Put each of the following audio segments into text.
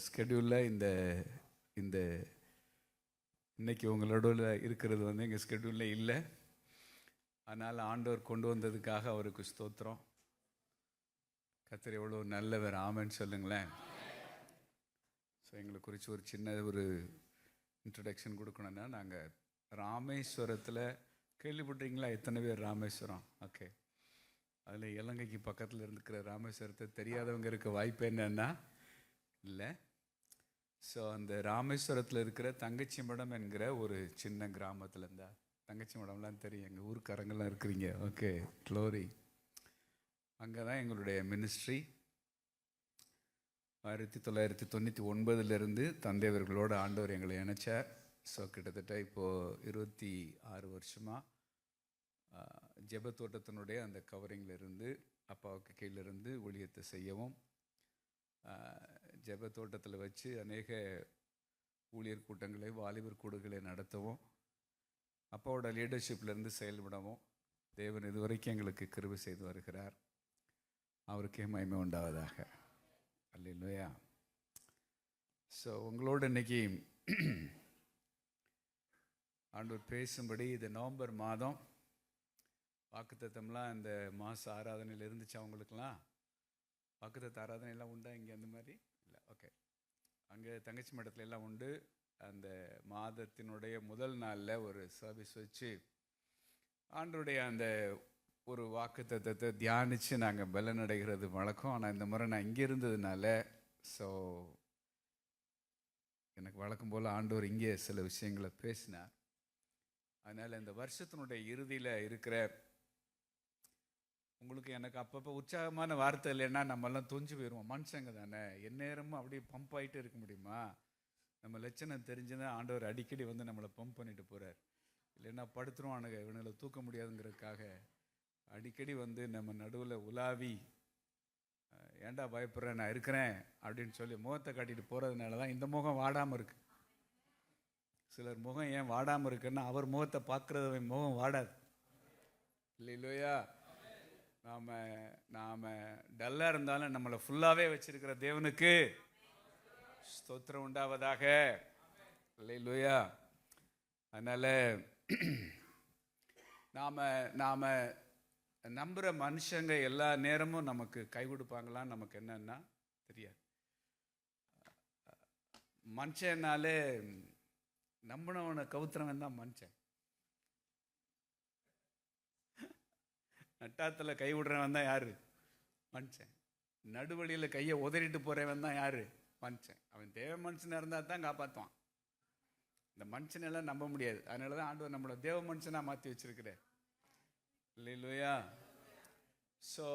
ஸ்கெடியூலில் இந்த இந்த இன்னைக்கு உங்களோட இருக்கிறது வந்து எங்கள் ஸ்கெடியூலில் இல்லை. அதனால் ஆண்டவர் கொண்டு வந்ததுக்காக அவருக்கு ஸ்தோத்திரம். கர்த்தர் எவ்வளோ நல்லவர், ஆமென்னு சொல்லுங்களேன். ஸோ எங்களை குறித்து ஒரு சின்ன ஒரு இன்ட்ரடக்ஷன் கொடுக்கணுன்னா, நாங்கள் ராமேஸ்வரத்தில் கேள்விப்பட்டீங்களா? எத்தனை பேர் ராமேஸ்வரம்? ஓகே, அதில் இலங்கைக்கு பக்கத்தில் இருக்கிற ராமேஸ்வரத்தை தெரியாதவங்க இருக்க வாய்ப்பு என்னன்னா இல்லை. ஸோ அந்த ராமேஸ்வரத்தில் இருக்கிற தங்கச்சி மடம் என்கிற ஒரு சின்ன கிராமத்தில் இருந்தால், தங்கச்சி மடம்லாம் தெரியும், எங்கள் ஊருக்காரங்கெல்லாம் இருக்கிறீங்க. Okay, glory. அங்கே தான் எங்களுடைய மினிஸ்ட்ரி 1999 தந்தையவர்களோடு ஆண்டவர் எங்களை இணைச்சார். ஸோ கிட்டத்தட்ட இப்போது 26 வருஷமாக ஜெபத்தோட்டத்தினுடைய அந்த கவரிங்கில் இருந்து அப்பாவுக்கு கீழிருந்து ஊழியத்தை செய்யவும், ஜெபத்தோட்டத்தில் வச்சு அநேக ஊழியர் கூட்டங்களை, வாலிபர் கூடுகளை நடத்தவும், அப்பாவோட லீடர்ஷிப்லேருந்து செயல்படவும் தேவன் இதுவரைக்கும் எங்களுக்கு கிருபை செய்து வருகிறார். அவருக்கே மகிமை உண்டாவதாக. அல்லேலூயா. ஸோ உங்களோடு இன்னைக்கு ஆண்டவர் பேசும்படி, இது நவம்பர் மாதம் வாக்குத்தத்தம்லாம் இந்த மாத ஆராதனையில் இருந்துச்சு. அவங்களுக்கெல்லாம் வாக்குத்தத்த ஆராதனையெல்லாம் உண்டா இங்கே? அந்த மாதிரி இல்லை. ஓகே, அங்கே தங்கச்சி மடத்துல எல்லாம் உண்டு. அந்த மாதத்தினுடைய முதல் நாளில் ஒரு சர்வீஸ் வச்சு ஆண்டருடைய அந்த ஒரு வாக்குத்தத்தத்தை தியானித்து நாங்கள் பலனடைகிறது வழக்கம். ஆனால் இந்த முறை நான் இங்கே இருந்ததுனால, ஸோ எனக்கு வழக்கம் போல் ஆண்டவர் இங்கே சில விஷயங்களை பேசினார். அதனால் இந்த வருஷத்தினுடைய இறுதியில் இருக்கிற உங்களுக்கு எனக்கு அப்பப்போ உற்சாகமான வார்த்தை இல்லைன்னா நம்மெல்லாம் தொஞ்சு போயிடுவோம். மனுஷங்க தானே, எந்நேரமும் அப்படியே பம்ப் ஆகிட்டு இருக்க முடியுமா? நம்ம லட்சணம் தெரிஞ்சுதான் ஆண்டவர் அடிக்கடி வந்து நம்மளை பம்ப் பண்ணிட்டு போகிறார். இல்லைன்னா படுத்துருவானுங்க, இவனுங்களை தூக்க முடியாதுங்கிறதுக்காக அடிக்கடி வந்து நம்ம நடுவில் உலாவி, ஏன்டா பயப்படுறேன், நான் இருக்கிறேன் அப்படின்னு சொல்லி முகத்தை காட்டிட்டு போகிறதுனால தான் இந்த முகம் வாடாமல் இருக்கு. சிலர் முகம் ஏன் வாடாமல் இருக்குன்னா, அவர் முகத்தை பார்க்குறது முகம் வாடாது. இல்லையா? நாம் டல்லாக இருந்தாலும் நம்மளை ஃபுல்லாகவே வச்சிருக்கிற தேவனுக்கு ஸ்தோத்திரம் உண்டாவதாக. இல்லையா? அதனால் நாம் நம்புகிற மனுஷங்க எல்லா நேரமும் நமக்கு கை கொடுப்பாங்களான்னு நமக்கு என்னன்னா தெரியாது. மனுஷனாலே நம்பினவனை கவுத்துறவன் தான் மனுஷன். நட்டாத்தில் கை விடுறவன் தான் யாரு? மனுஷன். நடுவழியில் கையை உதறிட்டு போகிறவன் தான் யாரு? மனுஷன். அவன் தேவ மனுஷனாக இருந்தால் தான் காப்பாற்றுவான். இந்த மனுஷனெல்லாம் நம்ப முடியாது. அதனால தான் ஆண்டவர் நம்மளை தேவ மனுஷனாக மாற்றி வச்சிருக்கிறார். இல்லையா? ஸோ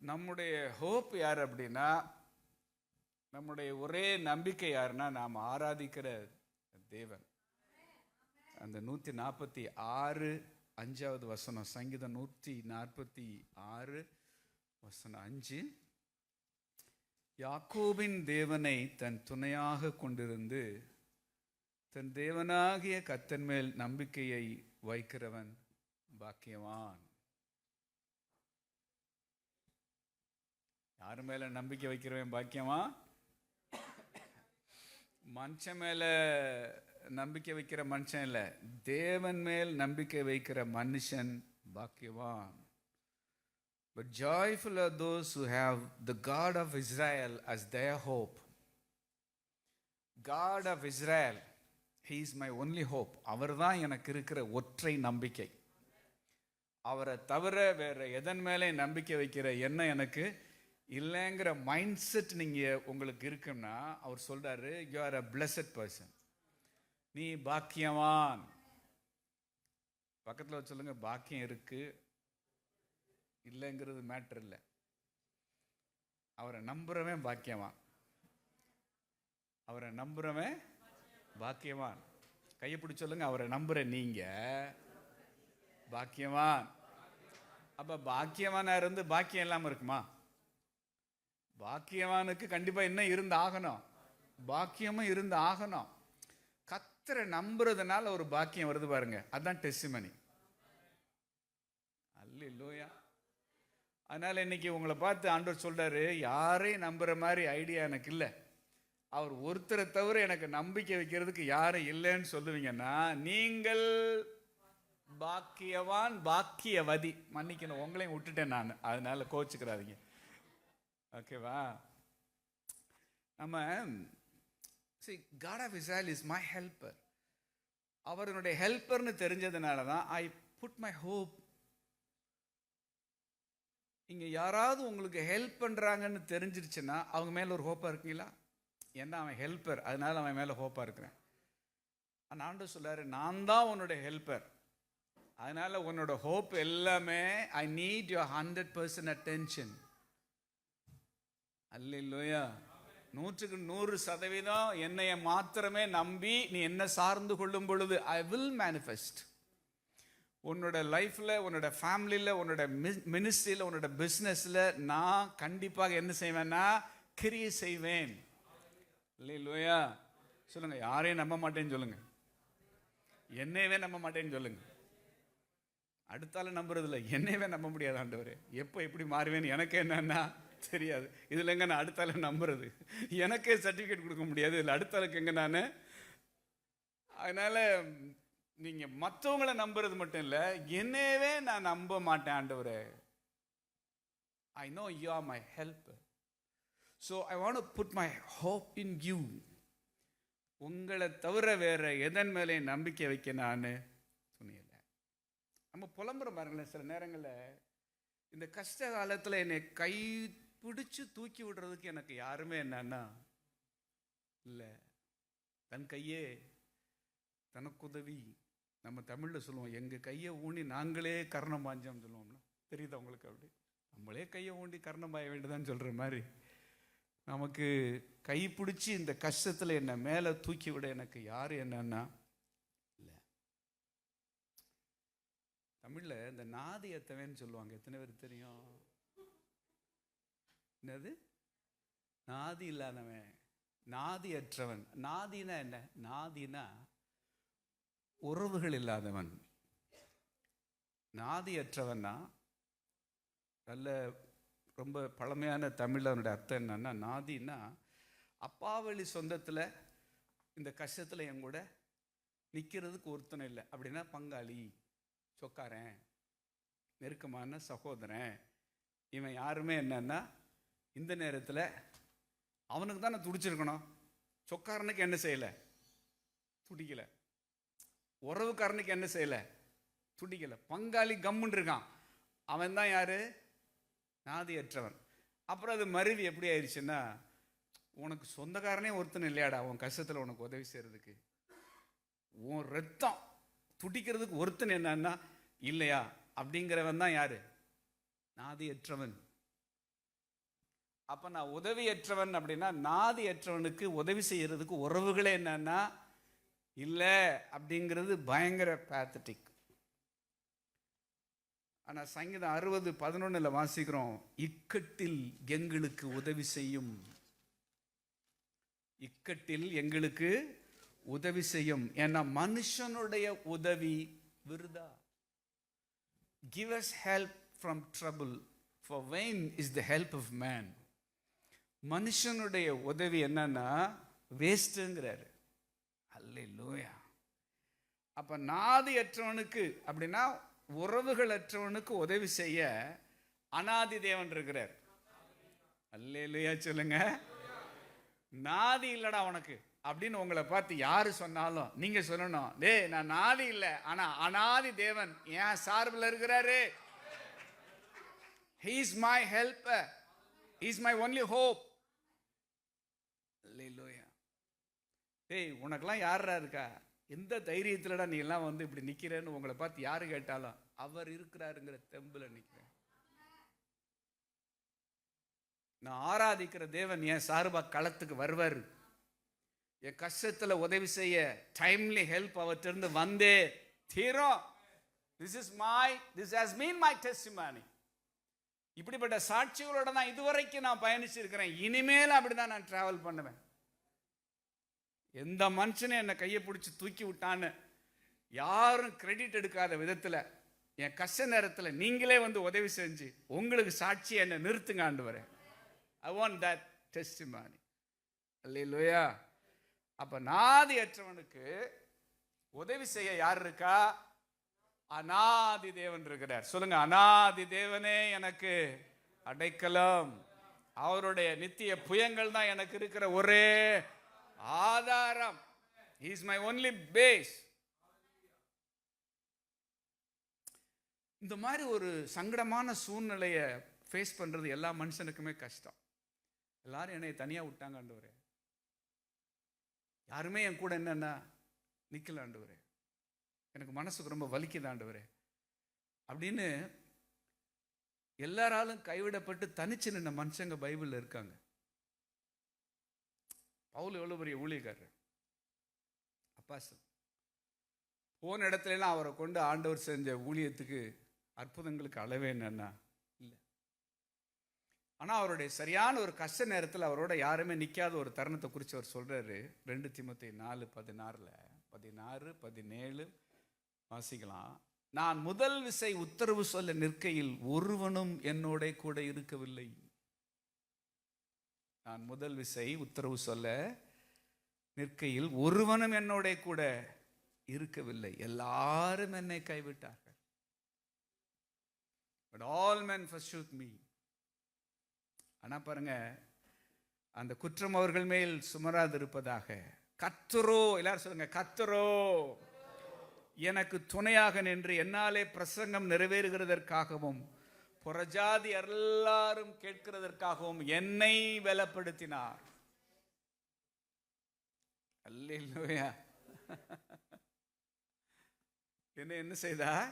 நம்முடைய ஹோப் யார் அப்படின்னா, நம்முடைய ஒரே நம்பிக்கை யாருன்னா, நாம் ஆராதிக்கிற தேவன். அந்த 146 வசனம், சங்கீதம் 146:5, யாக்கோபின் தேவனை தன் துணையாக கொண்டிருந்து தன் தேவனாகிய கர்த்தர் மேல் நம்பிக்கையை வைக்கிறவன் பாக்கியவான். யாரு மேல நம்பிக்கை வைக்கிறவன் பாக்கியவான்? மனுஷன் மேல நம்பிக்கை வைக்கிற மனுஷன் இல்லை, தேவன் மேல் நம்பிக்கை வைக்கிற மனுஷன் பாக்கியவான். But joyful are those who have the God of Israel as their hope. God of Israel, He is my only hope. அவர் தான் எனக்கு இருக்கிற ஒற்றை நம்பிக்கை. அவரை தவிர வேற எதன் மேலே நம்பிக்கை வைக்கிற எண்ணம் எனக்கு இல்லைங்கிற மைண்ட் செட் நீங்கள் உங்களுக்கு இருக்குன்னா, அவர் சொல்றாரு, you are a blessed person. நீ பாக்கியவான். பக்கத்தில் சொல்லுங்க, பாக்கியம் இருக்கு இல்லைங்கிறது மேட்டர் இல்லை. அவரை நம்புறவன் பாக்கியவான். அவரை நம்புறவன் பாக்கியவான். கையை பிடிச்சி சொல்லுங்க, அவரை நம்புற நீங்க பாக்கியவான். அப்ப பாக்கியவானா இருந்து பாக்கியம் இல்லாம இருக்குமா? பாக்கியவானுக்கு கண்டிப்பா என்ன இருந்து ஆகணும்? பாக்கியமும் இருந்து ஆகணும். கர்த்தரை நம்புறதுனால ஒரு பாக்கியம் வருது பாருங்க, அதான் டெஸ்டிமனி. அல்லேலூயா. அதனால இன்னைக்கு உங்களை பார்த்து ஆண்டவர் சொல்றாரு, யாரையும் நம்புற மாதிரி ஐடியா எனக்கு இல்லை. அவர் ஒருத்தரை தவிர எனக்கு நம்பிக்கை வைக்கிறதுக்கு யாரும் இல்லைன்னு சொல்லுவீங்கன்னா நீங்கள் பாக்கியவான் பாக்கியவதி. மன்னிக்கணும், உங்களையும் விட்டுட்டேன் நான், அதனால கோச்சுக்கிறாதீங்க. ஓகேவா? நம்ம see, God of Israel is my helper. அவருடைய ஹெல்ப்பர்னு தெரிஞ்சதுனால தான் ஐ புட் மை ஹோப். இங்கே யாராவது உங்களுக்கு ஹெல்ப் பண்ணுறாங்கன்னு தெரிஞ்சிருச்சுன்னா அவங்க மேலே ஒரு ஹோப்பாக இருக்குங்களா? ஏன்னா அவன் ஹெல்ப்பர், அதனால அவன் மேலே ஹோப்பாக இருக்கிறேன். ஆனால் ஆண்டவர் சொல்றாரு, நான் தான் உன்னோட ஹெல்ப்பர், அதனால உன்னோட ஹோப் எல்லாமே ஐ நீட் யுவர் 100% அட்டென்ஷன். அல்லேலூயா. 100% என்னைய மாத்திரமே நம்பி நீ என்ன சார்ந்து கொள்ளும் பொழுது ஐ வில் மேனிஃபெஸ்ட். உன்னோட லைஃப்பில், உன்னோட ஃபேமிலியில், உன்னோட மினிஸ்ட்ரியில், உன்னோட பிஸ்னஸில் நான் கண்டிப்பாக என்ன செய்வேன்னா கிரியை செய்வேன். அல்லேலூயா. சொல்லுங்க, யாரையும் நம்ப மாட்டேன்னு சொல்லுங்க, என்னையவே நம்ப மாட்டேன்னு சொல்லுங்க. அடுத்தால நம்புறது இல்லை, என்னையவே நம்ப முடியாது. ஆண்டவரே எப்போ எப்படி மாறுவேன்னு எனக்கு என்னன்னா தெரியாது. இதில் எங்க நான் அடுத்தால நம்புறது? எனக்கே சர்டிஃபிகேட் கொடுக்க முடியாது, இதில் அடுத்தாளுக்கு எங்க நான்? அதனால நீங்க மற்றவங்களை நம்புறது மட்டும் இல்லை, என்னையவே நான் நம்ப மாட்டேன். ஆண்டவரே, I know you are my helper, so I want to put my hope in you. உங்களை தவிர வேற எதன் மேலே நம்பிக்கை வைக்க நான் துணியலை. நம்ம புலம்புற பாருங்களேன், சில நேரங்களில் இந்த கஷ்ட காலத்தில் என்னை கை பிடிச்சு தூக்கி விடுறதுக்கு எனக்கு யாருமே என்னன்னா இல்லை. தன் கையே தனக்குதவி. நம்ம தமிழில் சொல்லுவோம், எங்கள் கையை ஊண்டி நாங்களே கர்ணம் பாஞ்சோம்னு சொல்லுவோம்னா, தெரியுதா உங்களுக்கு? அப்படி நம்மளே கையை ஊண்டி கர்ணம் பாய வேண்டியதான்னு சொல்கிற மாதிரி நமக்கு கை பிடிச்சி இந்த கஷ்டத்தில் என்னை மேலே தூக்கி விட எனக்கு யார் என்னன்னா இல்லை. தமிழில் இந்த நாதி எத்தவன்னு சொல்லுவாங்க, எத்தனை பேர் தெரியும்? என்னது? நாதி இல்லாதவன், நாதியற்றவன். நாதினா என்ன? நாதினா உறவுகள் இல்லாதவன். நாதியற்றவன்னா நல்ல ரொம்ப பழமையான தமிழ் அவனுடைய அர்த்தம் என்னன்னா, நாதின்னா அப்பாவளி சொந்தத்தில் இந்த கஷ்டத்தில் என் கூட நிற்கிறதுக்கு ஒருத்தனை இல்லை. அப்படின்னா பங்காளி, சொக்காரன், நெருக்கமான சகோதரன், இவன் யாருமே என்னன்னா இந்த நேரத்தில் அவனுக்கு தான் நான் துடிச்சிருக்கணும். சொக்காரனுக்கு என்ன செய்யலை? துடிக்கலை. உறவுக்காரனுக்கு என்ன செய்யலை? துடிக்கலை. பங்காளி கம்முன்னு இருக்கான், அவன் தான் யாரு? நாதியற்றவன். அப்புறம் அது மருவி எப்படி ஆயிடுச்சுன்னா, உனக்கு சொந்தக்காரனே ஒருத்தன் இல்லையாடா உன் கஷ்டத்தில் உனக்கு உதவி செய்யறதுக்கு, உன் ரத்தம் துடிக்கிறதுக்கு ஒருத்தன் என்னன்னா இல்லையா அப்படிங்கிறவன் தான் யாரு? நாதியற்றவன். அப்ப நான் உதவியற்றவன் அப்படின்னா, நாதியற்றவனுக்கு உதவி செய்யறதுக்கு உறவுகளே என்னன்னா இல்லை அப்படிங்கிறது பயங்கர பேத்தட்டிக். ஆனால் சங்கீதம் 60:11 வாசிக்கிறோம், இக்கட்டில் எங்களுக்கு உதவி செய்யும். இக்கட்டில் எங்களுக்கு உதவி செய்யும். ஏன்னா மனுஷனுடைய உதவி விருதா. Give us help from trouble, for vain is the help of man. மனுஷனுடைய உதவி என்னன்னா வேஸ்ட்டுங்கிறாரு. அல்லேலூயா. அப்ப நாதியற்றவனுக்கு அப்படின்னா உறவுகளற்றவனுக்கு உதவி செய்ய அநாதி தேவன் இருக்கிறார். அல்லேலூயா சொல்லுங்க. நாதி இல்லடா உனக்கு அப்படின்னு உங்களை பார்த்து யாரு சொன்னாலும் நீங்க சொல்லணும், டேய் நான் நாதி இல்லை, ஆனா அநாதி தேவன் என் சார்பில் இருக்கிறாரு. He is my helper. He is my only hope. அல்லேலூயா. டேய் உனக்கெல்லாம் யாரா இருக்கா? எந்த தைரியத்துலடா நீ எல்லாம் வந்து இப்படி நிக்கிறேன்னு உங்களை பார்த்து யாரு கேட்டாலும் அவர் இருக்கிறாருங்கிற தெம்புல நிக்கிறேன். நான் ஆராதிக்கிற தேவன் என் சார்பா களத்துக்கு வருவார். என் கஷ்டத்துல உதவி செய்ய டைம்லி ஹெல்ப் அவற்றிருந்து வந்தே தீரும். This has been my testimony. இப்படிப்பட்ட சாட்சிகளோட தான் இதுவரைக்கும் நான் பயணிச்சிருக்கிறேன். இனிமேல் அப்படிதான் நான் டிராவல் பண்ணுவேன். எந்த மனுஷனும் என்னை கையை பிடிச்சி தூக்கி விட்டான்னு யாரும் கிரெடிட் எடுக்காத விதத்தில் என் கஷ்ட நேரத்தில் நீங்களே வந்து உதவி செஞ்சு உங்களுக்கு சாட்சி என்னை நிறுத்துங்க ஆண்டவரே. I want that testimony. அல்லேலூயா. அப்ப நாதியற்றவனுக்கு உதவி செய்ய யார் இருக்கா? அநாதி தேவன் இருக்கிறார். சொல்லுங்க, அநாதி தேவனே எனக்கு அடைக்கலம். அவருடைய நித்திய புயங்கள் தான் எனக்கு இருக்கிற ஒரே ஆதாரம். He is my only base. இந்த மாதிரி ஒரு சங்கடமான சூழ்நிலையை ஃபேஸ் பண்றது எல்லா மனுஷனுக்குமே கஷ்டம். எல்லாரும் என்னை தனியா விட்டாங்க ஆண்டவரே, யாருமே என் கூட என்னன்னா நிக்கல ஆண்டவரே, எனக்கு மனசுக்கு ரொம்ப வலிக்குது ஆண்டவரே அப்படின்னு எல்லாராலும் கைவிடப்பட்டு தனிச்சு நின்ன மனுஷங்க பைபிள்ல இருக்காங்க. பவுல் எவ்வளவு பெரிய ஊழியக்காரர், அப்போஸ்தலன். போன இடத்துல எல்லாம் அவரை கொண்டு ஆண்டவர் செஞ்ச ஊழியத்துக்கு அற்புதங்களுக்கு அளவே என்னன்னா இல்லை. ஆனா அவருடைய சரியான ஒரு கஷ்ட நேரத்தில் அவரோட யாருமே நிக்காத ஒரு தருணத்தை குறித்து அவர் சொல்றாரு. 2 தீமோத்தேயு 4:16-17 வாசிக்கலாம். நான் முதல் விசை உத்தரவு சொல்ல நிற்கையில் ஒருவனும் என்னோட கூட இருக்கவில்லை. நான் முதல் விசை உத்தரவு சொல்ல நிற்கையில் ஒருவனும் என்னோட கூட இருக்கவில்லை, எல்லாரும் என்னை கைவிட்டார்கள். But all men forsook me. ஆனா பாருங்க, அந்த குற்றம் அவர்கள் மேல் சுமராதிருப்பதாக கர்த்தரோ, எல்லாரும் சொல்லுங்க, கர்த்தரோ எனக்கு துணையாக நின்று என்னாலே பிரசங்கம் நிறைவேறுகிறதற்காகவும் புறஜாதி எல்லாரும் கேட்கிறதற்காகவும் என்னை பலப்படுத்தினார். அல்லேலூயா. என்ன செய்தார்?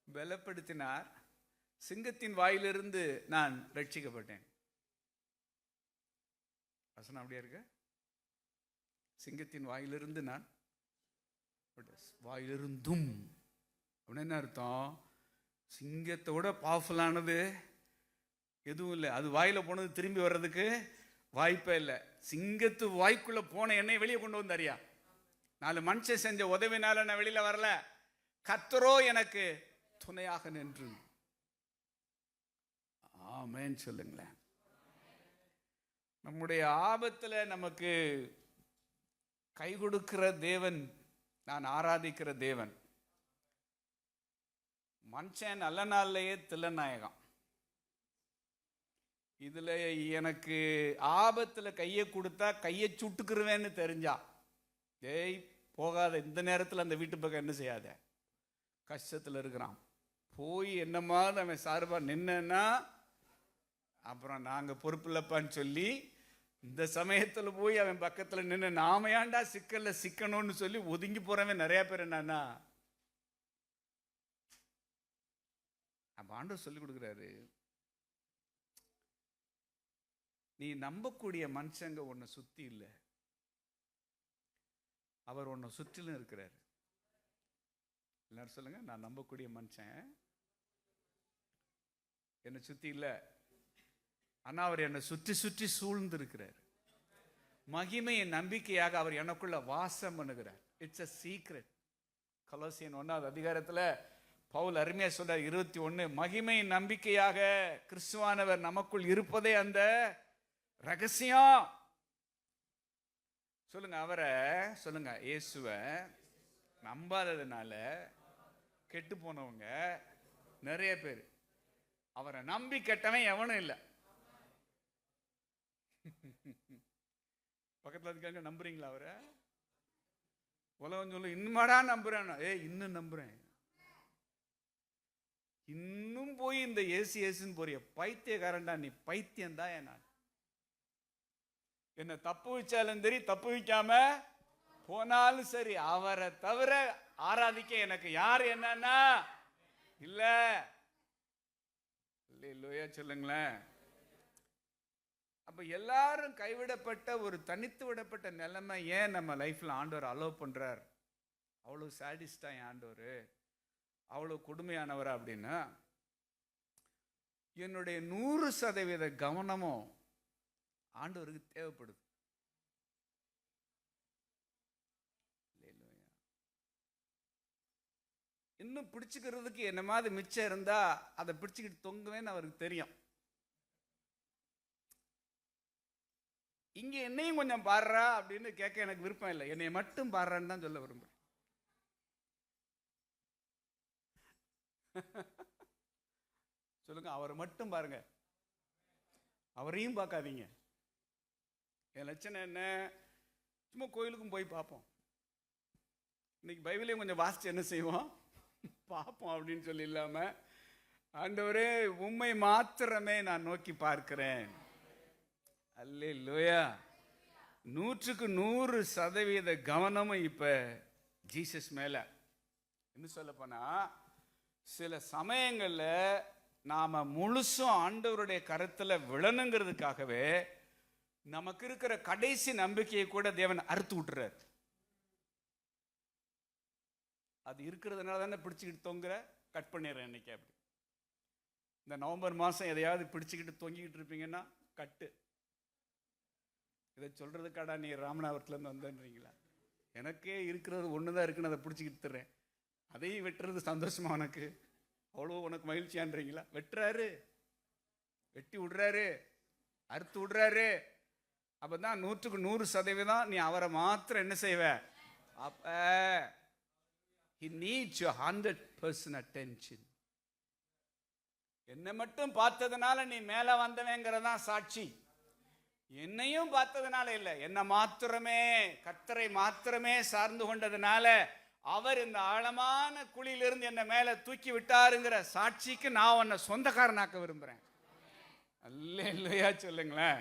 பலப்படுத்தினார். சிங்கத்தின் வாயிலிருந்து நான் ரட்சிக்கப்பட்டேன். வசனம் அப்படியே இருக்கு. சிங்கத்தின் வாயிலிருந்து நான், வாயிலிருந்தும் அப்படின்னு என்ன அர்த்தம்? சிங்கத்தோட பவர்ஃபுல்லானது எதுவும் இல்லை. அது வாயில போனது திரும்பி வர்றதுக்கு வாய்ப்பே இல்லை. சிங்கத்து வாய்க்குள்ள போன என்னை வெளியே கொண்டு வந்தாரியா. 4 மனுஷன் செஞ்ச உதவினால நான் வெளியில வரல, கர்த்தரோ எனக்கு துணையாக நின்று. ஆமென் சொல்லுங்களேன். நம்முடைய ஆபத்துல நமக்கு கை கொடுக்கிற தேவன், நான் ஆராதிக்கிற தேவன். மனுஷன் நல்ல நாள்லயே தில்லநாயகம். இதுல எனக்கு ஆபத்துல கையை கொடுத்தா கையை சுட்டுக்குருவேன்னு தெரிஞ்சா, ஏய் போகாத, இந்த நேரத்தில் அந்த வீட்டு பக்கம் என்ன செய்யாத, கஷ்டத்தில் இருக்கிறான், போய் என்னமா அவன் சார்பா நின்னா அப்புறம் நாங்க பொறுப்பு இல்லப்பான்னு சொல்லி இந்த சமயத்தில் போய் அவன் பக்கத்தில் நின்று நாம ஏன்டா சிக்கல்ல சிக்கணும்னு சொல்லி ஒதுங்கி போறவன் நிறைய பேர். என்னன்னா அப்ப ஆண்டவர் சொல்லி கொடுக்குறாரு, நீ நம்பக்கூடிய மனுஷங்க உன்னை சுத்தி இல்லை, அவர் உன்னை சுற்றிலும் இருக்கிறார். எல்லாரும் சொல்லுங்க, நான் நம்பக்கூடிய மனுஷன் என்னை சுத்தி இல்லை, ஆனா அவர் என்னை சுற்றி சுற்றி சூழ்ந்து இருக்கிறார். மகிமையின் நம்பிக்கையாக அவர் எனக்குள்ள வாசம் பண்ணுகிறார். It's a secret. கொலோசியன் 1ஆவது அதிகாரத்துல பவுல் அருமையா சொல்றார் 21, மகிமையின் நம்பிக்கையாக கிறிஸ்துவானவர் நமக்குள் இருப்பதே அந்த ரகசியம். சொல்லுங்க, அவரை சொல்லுங்க, இயேசுவை நம்பாததுனால கெட்டு போனவங்க நிறைய பேர். அவரை நம்பி கெட்டவன் எவனும் இல்லை. பக்கத்துல இருக்காங்க, நம்புறீங்களா அவரை? உலகம் சொல்லு, இன்னுமாடா நம்புறேன். இன்னும் நம்புறேன். இன்னும் போய் இந்த ஏசுன்னு போறிய பைத்தியக்காரன்டா நீ, பைத்தியம் தான். நான் என்ன தப்பு வச்சாலும் சரி, தப்பு வைக்காம போனாலும் சரி, அவரை தவிர ஆராதிக்க எனக்கு யார் என்னன்னா இல்ல. இல்லையா சொல்லுங்களேன். அப்ப எல்லாரும் கைவிடப்பட்ட ஒரு தனித்து விடப்பட்ட நிலைமை ஏன் நம்ம லைஃப்ல ஆண்டவர் அலோவ் பண்றார்? அவ்வளவு சாடிஸ்டா ஆண்டவர், அவ்வளவு கொடுமையானவரா அப்படின்னா, என்னுடைய 100% கவனமும் ஆண்டவருக்கு தேவைப்படுது. இன்னும் பிடிச்சுக்கிறதுக்கு என்ன மாதிரி மிச்சம் இருந்தா அதை பிடிச்சுக்கிட்டு தொங்குவேன்னு அவருக்கு தெரியும். இங்க என்னையும் கொஞ்சம் பாடுறா அப்படின்னு கேட்க எனக்கு விருப்பம் இல்லை. என்னை மட்டும் பாடுறான்னு தான் சொல்ல விரும்புறேன். சொல்லுங்க, அவரை மட்டும் பாருங்க, அவரையும் பார்க்காதீங்க. என் லட்சணம் என்ன? சும்மா கோயிலுக்கும் போய் பார்ப்போம், இன்னைக்கு பைபிளையும் கொஞ்சம் வாசிச்சு என்ன செய்வோம், பார்ப்போம் அப்படின்னு சொல்லி இல்லாம, ஆண்டவரே உம்மை மாத்திரமே நான் நோக்கி பார்க்கிறேன். அல்லேலூயா. 100% கவனமும் இப்ப ஜீசஸ் மேல. என்ன சொல்ல போனா, சில சமயங்கள்ல நாம முழுசும் ஆண்டவருடைய கருத்துல விழணுங்கிறதுக்காகவே நமக்கு இருக்கிற கடைசி நம்பிக்கையை கூட தேவன் அறுத்து விட்டுறார். அது இருக்கிறதுனால தானே பிடிச்சிக்கிட்டு தொங்குற, கட் பண்ணிடுறேன் இன்னைக்கு. அப்படி இந்த நவம்பர் மாதம் எதையாவது பிடிச்சிக்கிட்டு தொங்கிக்கிட்டு இருப்பீங்கன்னா கட்டு. இதை சொல்றதுக்காடா நீ ராமநாதபுரத்துலேருந்து வந்தேன்றீங்களா? எனக்கே இருக்கிறது ஒன்று தான் இருக்குன்னு அதை பிடிச்சிக்கிட்டு தர்றேன், அதையும் வெட்டுறது சந்தோஷமா உனக்கு? அவ்வளோ உனக்கு மகிழ்ச்சியான்றீங்களா? வெட்டுறாரு, வெட்டி விடுறாரு, அறுத்து விடுறாரு. அப்பதான் 100% நீ அவரை மாத்திரம் என்ன செய்வ. அப்ப he needs your 100% attention. என்னை மட்டும் பார்த்ததுனால நீ மேல வந்தவங்கிறதான் சாட்சி. என்னையும் பார்த்ததுனால இல்லை, என்ன மாத்திரமே, கர்த்தரை மாத்திரமே சார்ந்து கொண்டதுனால அவர் இந்த ஆழமான குழியிலிருந்து என்ன மேல தூக்கி விட்டாருங்கிற சாட்சிக்கு நான் உன்னை சொந்தக்காரனாக்க விரும்புறேன். அல்லேலூயா சொல்லுங்களேன்.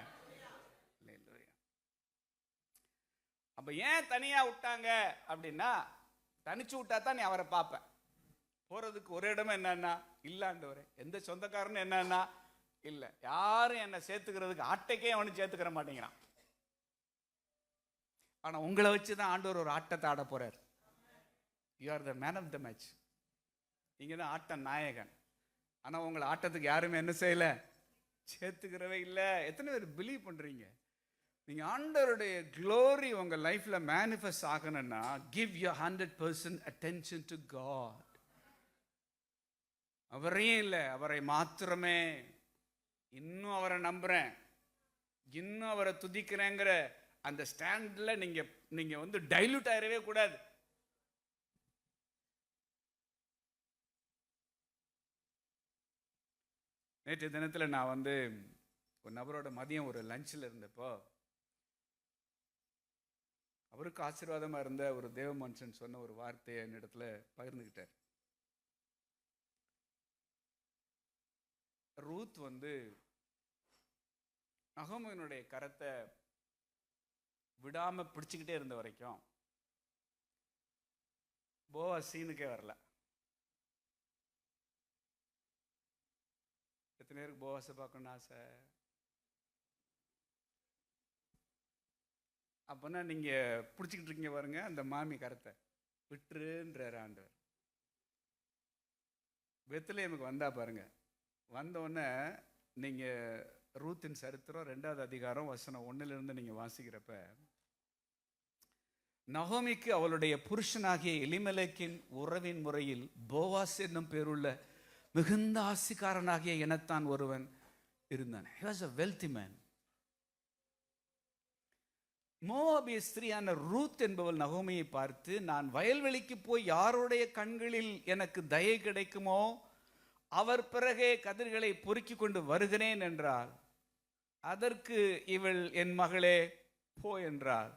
அப்ப ஏன் தனியா விட்டாங்க அப்படின்னா, தனிச்சு விட்டா தான் நீ அவரை பார்ப்ப. போறதுக்கு ஒரு இடமும் என்னன்னா இல்லாண்டவரே, எந்த சொந்தக்காரன்னு என்னன்னா இல்ல, யாரும் என்ன சேர்த்துக்கிறதுக்கு ஆட்டைக்கே அவனு சேர்த்துக்கிற மாட்டேங்கிறான். ஆனா உங்களை வச்சுதான் ஆண்டவர் ஒரு ஆட்டத்தை ஆட போறார். You are the man of the match. நீங்க தான் ஆட்ட நாயகன். ஆனா உங்களை ஆட்டத்துக்கு யாருமே என்ன செய்யல, சேர்த்துக்கிறவே இல்லை. எத்தனை பேர் பிலீவ் பண்றீங்க? நீங்க ஆண்டவருடைய க்ளோரி உங்க லைஃப்ல மேனிஃபெஸ்ட் ஆகணும்னா give your 100% attention to God. அவரையும் இல்லை, அவரை மாத்திரமே. இன்னும் அவரை நம்புறேன், இன்னும் அவரை துதிக்கிறேங்கிற அந்த ஸ்டாண்ட்ல நீங்க வந்து டைல்யூட் ஆயிடவே கூடாது. நேற்று தினத்தில் நான் வந்து ஒரு நபரோட மதியம் ஒரு லஞ்சில் இருந்தப்போ, அவருக்கு ஆசீர்வாதமாக இருந்த ஒரு தேவ மனுஷன் சொன்ன ஒரு வார்த்தையை என்னிடத்துல பகிர்ந்துக்கிட்டார். ரூத் வந்து நகோமியினுடைய கரத்தை விடாம பிடிச்சுக்கிட்டே இருந்த வரைக்கும் போவாஸ் சீனுக்கே வரல. எத்தனை பேருக்கு போவாஸை பார்க்கணும்னு ஆசை? அப்போனா நீங்க பிடிச்சிக்கிட்டு இருக்கீங்க பாருங்க அந்த மாமி கரத்தை, விட்டுருன்றார் ஆண்டவர். பெத்லெஹேமுக்கு வந்தா பாருங்க, வந்தோடனே நீங்க ரூத்தின் சரித்திரம் 2வது அதிகாரம் வசனம் 1 நீங்க வாசிக்கிறப்ப, நகோமிக்கு அவளுடைய புருஷனாகிய எலிமெலேக்கின் உறவின் முறையில் போவாஸ் என்னும் பேருள்ள மிகுந்த ஆசிக்காரனாகிய இனத்தான் ஒருவன் இருந்தான். He was a wealthy man. மோவாபிய ஸ்திரியான ரூத் என்பவள் நகோமியை பார்த்து, நான் வயல்வெளிக்கு போய் யாருடைய கண்களில் எனக்கு தயை கிடைக்குமோ அவர் பிறகே கதிர்களை பொறுக்கி கொண்டு வருகிறேன் என்றாள். அதற்கு இவள், என் மகளே போ என்றாள்.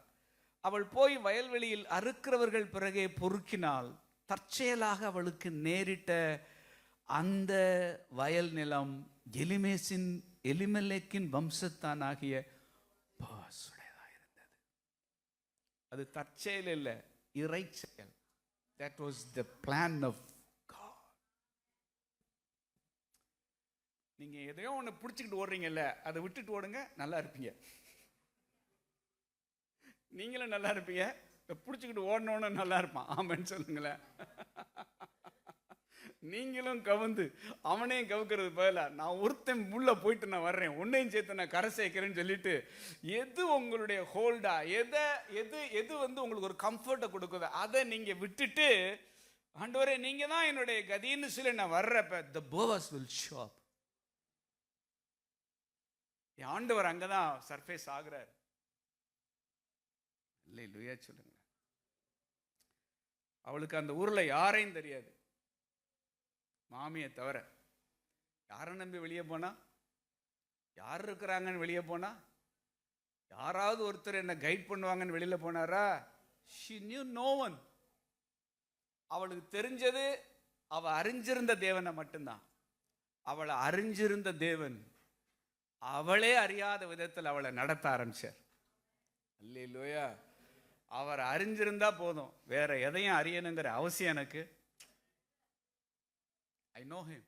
அவள் போய் வயல்வெளியில் அறுக்கிறவர்கள் பிறகே பொறுக்கினாள். தற்செயலாக அவளுக்கு நேரிட்ட அந்த வயல் நிலம் எலிமெலேக்கின் வம்சத்தான் ஆகிய போவாசுடையதா இருந்தது. அது தற்செயல் இல்லை, இறைச்செயல். That was the plan of God. நீங்க எதையோ ஒன்று பிடிச்சிக்கிட்டு ஓடுறீங்கல்ல, அதை விட்டுட்டு ஓடுங்க, நல்லா இருப்பீங்க. நீங்களும் நல்லா இருப்பீங்க, பிடிச்சிக்கிட்டு ஓடணும்னு நல்லா இருப்பான். ஆமான்னு சொல்லுங்களேன். நீங்களும் கவுந்து அவனையும் கவுக்கிறது பதிலா, நான் ஒருத்தன் உள்ள போயிட்டு நான் வர்றேன், உன்னையும் சேர்த்து நான் கரை சேர்க்கிறேன்னு சொல்லிட்டு, எது உங்களுடைய ஹோல்டா, எது வந்து உங்களுக்கு ஒரு கம்ஃபர்ட்டை கொடுக்குது, அதை நீங்க விட்டுட்டு, ஆண்டவரே நீங்க தான் என்னுடைய கதின்னு சொல்லி நான் வர்றப்ப, the Boaz will show up. ஆண்டவர் அங்கதான் சர்ஃபேஸ் ஆகுறார். அல்லேலூயா சொல்லுங்க. அவளுக்கு அந்த ஊர்ல யாரையும் தெரியாது, மாமியை தவிர. யாரை நம்பி வெளியே போனா? யார் இருக்கிறாங்கன்னு வெளியே போனா? யாராவது ஒருத்தர் என்ன கைட் பண்ணுவாங்கன்னு வெளியில போனாரா? She knew no one. அவளுக்கு தெரிஞ்சது அவ அறிஞ்சிருந்த தேவனை மட்டும்தான். அவளை அறிஞ்சிருந்த தேவன் அவளே அறியாத விதத்தில் அவளை நடத்த ஆரம்பிச்சார். அல்லேலூயா. அவர் அறிஞ்சிருந்தா போதும், வேற எதையும் அறியணுங்கிற அவசியம் எனக்கு. I know him.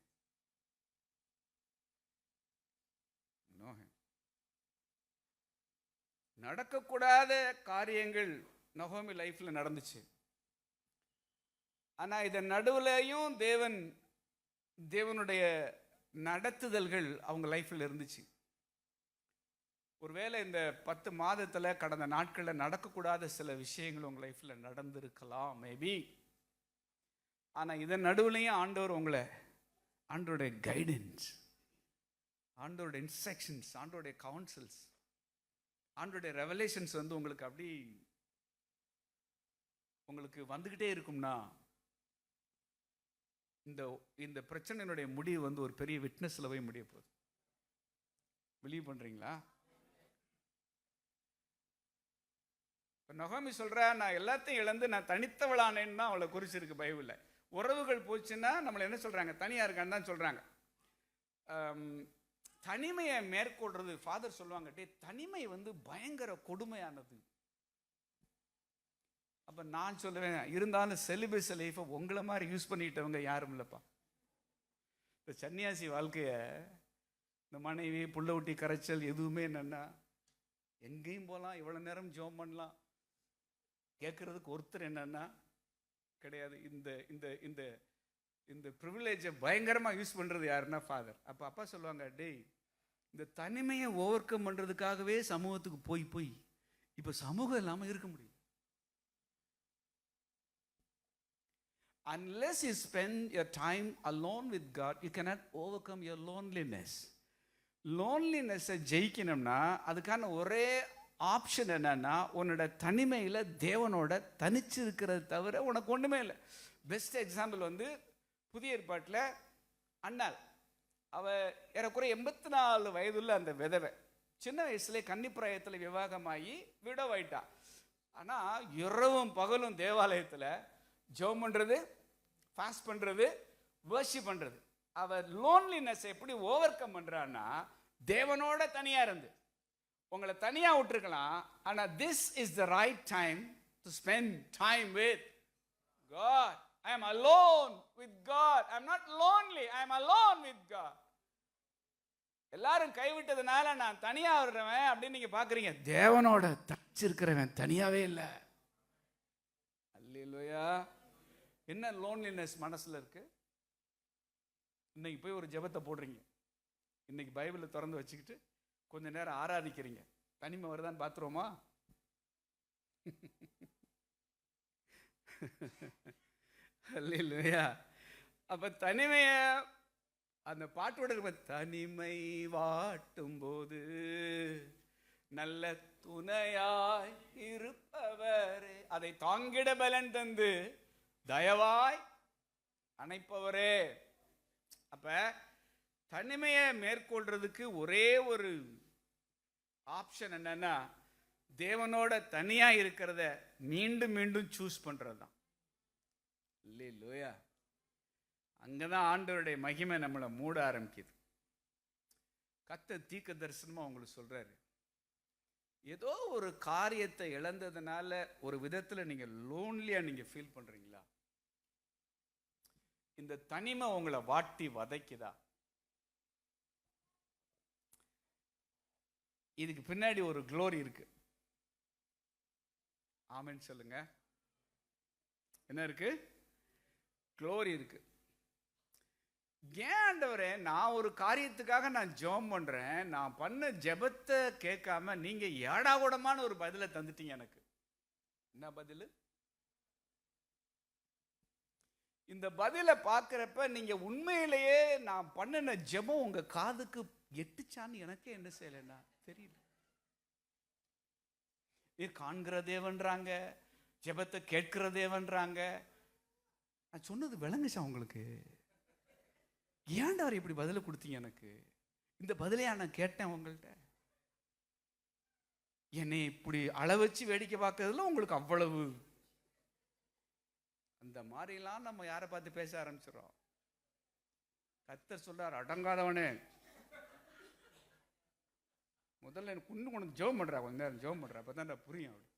நடக்கக்கூடாத காரியங்கள் நகோமி லைஃப்ல நடந்துச்சு. ஆனா இதன் நடுவுலையும் தேவனுடைய நடத்துதல்கள் அவங்க லைஃப்ல இருந்துச்சு. ஒருவேளை இந்த 10 மாதத்துல கடந்த நாட்களில் நடக்கக்கூடாத சில விஷயங்கள் உங்க லைஃப்ல நடந்திருக்கலாம், மேபி. ஆனா இதன் நடுவுலையும் ஆண்டவர் உங்களை, ஆண்டவருடைய கைடன்ஸ், ஆண்டவருடைய இன்ஸ்ட்ரக்ஷன்ஸ், ஆண்டவருடைய கவுன்சில்ஸ், ஆண்டவருடைய ரெவலேஷன்ஸ் உங்களுக்கு அப்படி உங்களுக்கு வந்துகிட்டே இருக்கும்னா, இந்த பிரச்சனையினுடைய முடிவு ஒரு பெரிய விட்னஸ்ல போய் முடிய போகுது. பிலீவ் பண்றீங்களா? நகோமி சொல்றா, நான் எல்லாத்தையும் இழந்து நான் தனித்தவளானேன்னு தான் அவளை குறிச்சிருக்கு பைபிள்ல. உறவுகள் போச்சுன்னா நம்மளை என்ன சொல்றாங்க? தனியா இருக்கான்னு தான் சொல்றாங்க. தனிமையை மேற்கொள்றது, ஃபாதர் சொல்லுவாங்க, தனிமை பயங்கர கொடுமையானது. அப்ப நான் சொல்லுவேன், இருந்தாலும் செலிபஸி லைஃபை உங்களை மாதிரி யூஸ் பண்ணிட்டவங்க யாரும் இல்லப்பா. இந்த சன்னியாசி வாழ்க்கைய, இந்த மனைவி புள்ள ஊட்டி கரைச்சல் எதுவுமே என்னன்னா, எங்கேயும் போகலாம், இவ்வளவு நேரம் ஜோம் பண்ணலாம், கேட்கறதுக்கு ஒருத்தர் என்னன்னா கிடையாது. இந்த இந்த இந்த இந்த ப்ரிவிலேஜை பயங்கரமா யூஸ் பண்றது யாருன்னா ஃபாதர். அப்ப அப்பா சொல்லுவாங்க, டேய், இந்த தனிமையை ஓவர் கம் பண்றதுக்காகவே சமூகத்துக்கு போய் போய் இப்ப சமூகம் இல்லாம இருக்க முடியும். Unless you spend your time alone with God, you cannot overcome your loneliness. லோன்லினஸை ஜெயிக்கணும்னா அதுக்கான ஒரே ஆப்ஷன் என்னன்னா, உன்னோட தனிமையில் தேவனோட தனிச்சு இருக்கிறது தவிர உனக்கு ஒன்றுமே இல்லை. பெஸ்ட் எக்ஸாம்பிள் புதிய ஏற்பாட்டில் அண்ணாள். அவ ஏறக்குறைய 84 வயதுள்ள அந்த விதவை, சின்ன வயசுல கன்னிப்பிராயத்தில் விவாகமாகி விடவாயிட்டா. ஆனால் இரவும் பகலும் தேவாலயத்தில் ஜெபம் பண்ணுறது, ஃபாஸ்ட் பண்ணுறது, வர்ஷிப் பண்ணுறது. அவ லோன்லினஸ் எப்படி ஓவர் கம் பண்ணுறான்னா, தேவனோட தனியாக இருந்து. உங்களை தனியாக விட்டுருக்கலாம், ஆனால் this is the right time to spend time with God. I am alone with God. I am not lonely. I am alone with God. எல்லாரும் கைவிட்டதுனால நான் தனியா வர்றவன் அப்படின்னு நீங்க பாக்குறீங்க. தேவனோட தச்சிருக்கிறவன் தனியாவே இல்லை. அல்லேலூயா. என்ன லோன்லினஸ் மனசுல இருக்கு? இன்னைக்கு போய் ஒரு ஜெபத்தை போடுறீங்க, இன்னைக்கு பைபிளை திறந்து வச்சுக்கிட்டு கொஞ்ச நேரம் ஆராதிக்கிறீங்க, தனிமை வருதான்னு பாத்துருவோமா? அல்லேலூயா. அப்ப தனிமைய அந்த பாட்டோட இருப்ப, தனிமை வாட்டும் போது நல்ல துணையாய் இருப்பவரே, அதை தாங்கிட பலன் தந்து தயவாய் அணைப்பவரே. அப்ப தனிமையை மேற்கொள்றதுக்கு ஒரே ஒரு ஆப்ஷன் என்னன்னா, தேவனோட தனியா இருக்கிறத மீண்டும் மீண்டும் சூஸ் பண்றதுதான். அல்லேலூயா. அங்கதான் ஆண்டவருடைய மகிமை நம்மளை மூட ஆரம்பிக்குது. கர்த்தர் தீர்க்க தரிசனமா உங்களுக்கு சொல்றாரு, ஏதோ ஒரு காரியத்தை இழந்ததுனால ஒரு விதத்துல நீங்க லோன்லியா நீங்க ஃபீல் பண்றீங்களா? இந்த தனிமை உங்களை வாட்டி வதைக்குதா? இதுக்கு பின்னாடி ஒரு க்ளோரி இருக்கு. ஆமென் சொல்லுங்க. என்ன இருக்கு? க்ளோரி இருக்கு. ஏன் ஆண்டவரே, நான் ஒரு காரியத்துக்காக நான் ஜெபம் பண்றேன், நான் பண்ண ஜெபத்தை கேட்காம நீங்க ஏடாகூடமான ஒரு பதிலை தந்துட்டீங்க எனக்கு. என்ன பதில்? இந்த பதிலை பார்க்கிறப்ப நீங்க உண்மையிலேயே நான் பண்ணின ஜெபம் உங்க காதுக்கு எட்டுச்சான்னு எனக்கே என்ன செய்யலைன்னா தெரியல. நீர் காண்கிற தேவன்றாங்க, ஜெபத்தை கேட்கிற தேவன்றாங்க. நான் சொன்னது விளங்குச்சா உங்களுக்கு? ஏன்டா இப்படி பதில கொடுத்தீங்க? எனக்கு இந்த பதிலையா நான் கேட்டேன் உங்கள்கிட்ட? என்னை இப்படி அளவச்சு வேடிக்கை பார்க்கறதுல உங்களுக்கு அவ்வளவு? அந்த மாதிரிலாம் நம்ம யாரை பார்த்து பேச ஆரம்பிச்சிடறோம். கர்த்தர் சொல்றார், அடங்காதவனே, முதல்ல எனக்கு இன்னும் கொண்டு ஜெபம் பண்றா, கொஞ்ச நேரம் ஜெபம் பண்றா, அப்பதான் புரியும். அப்படி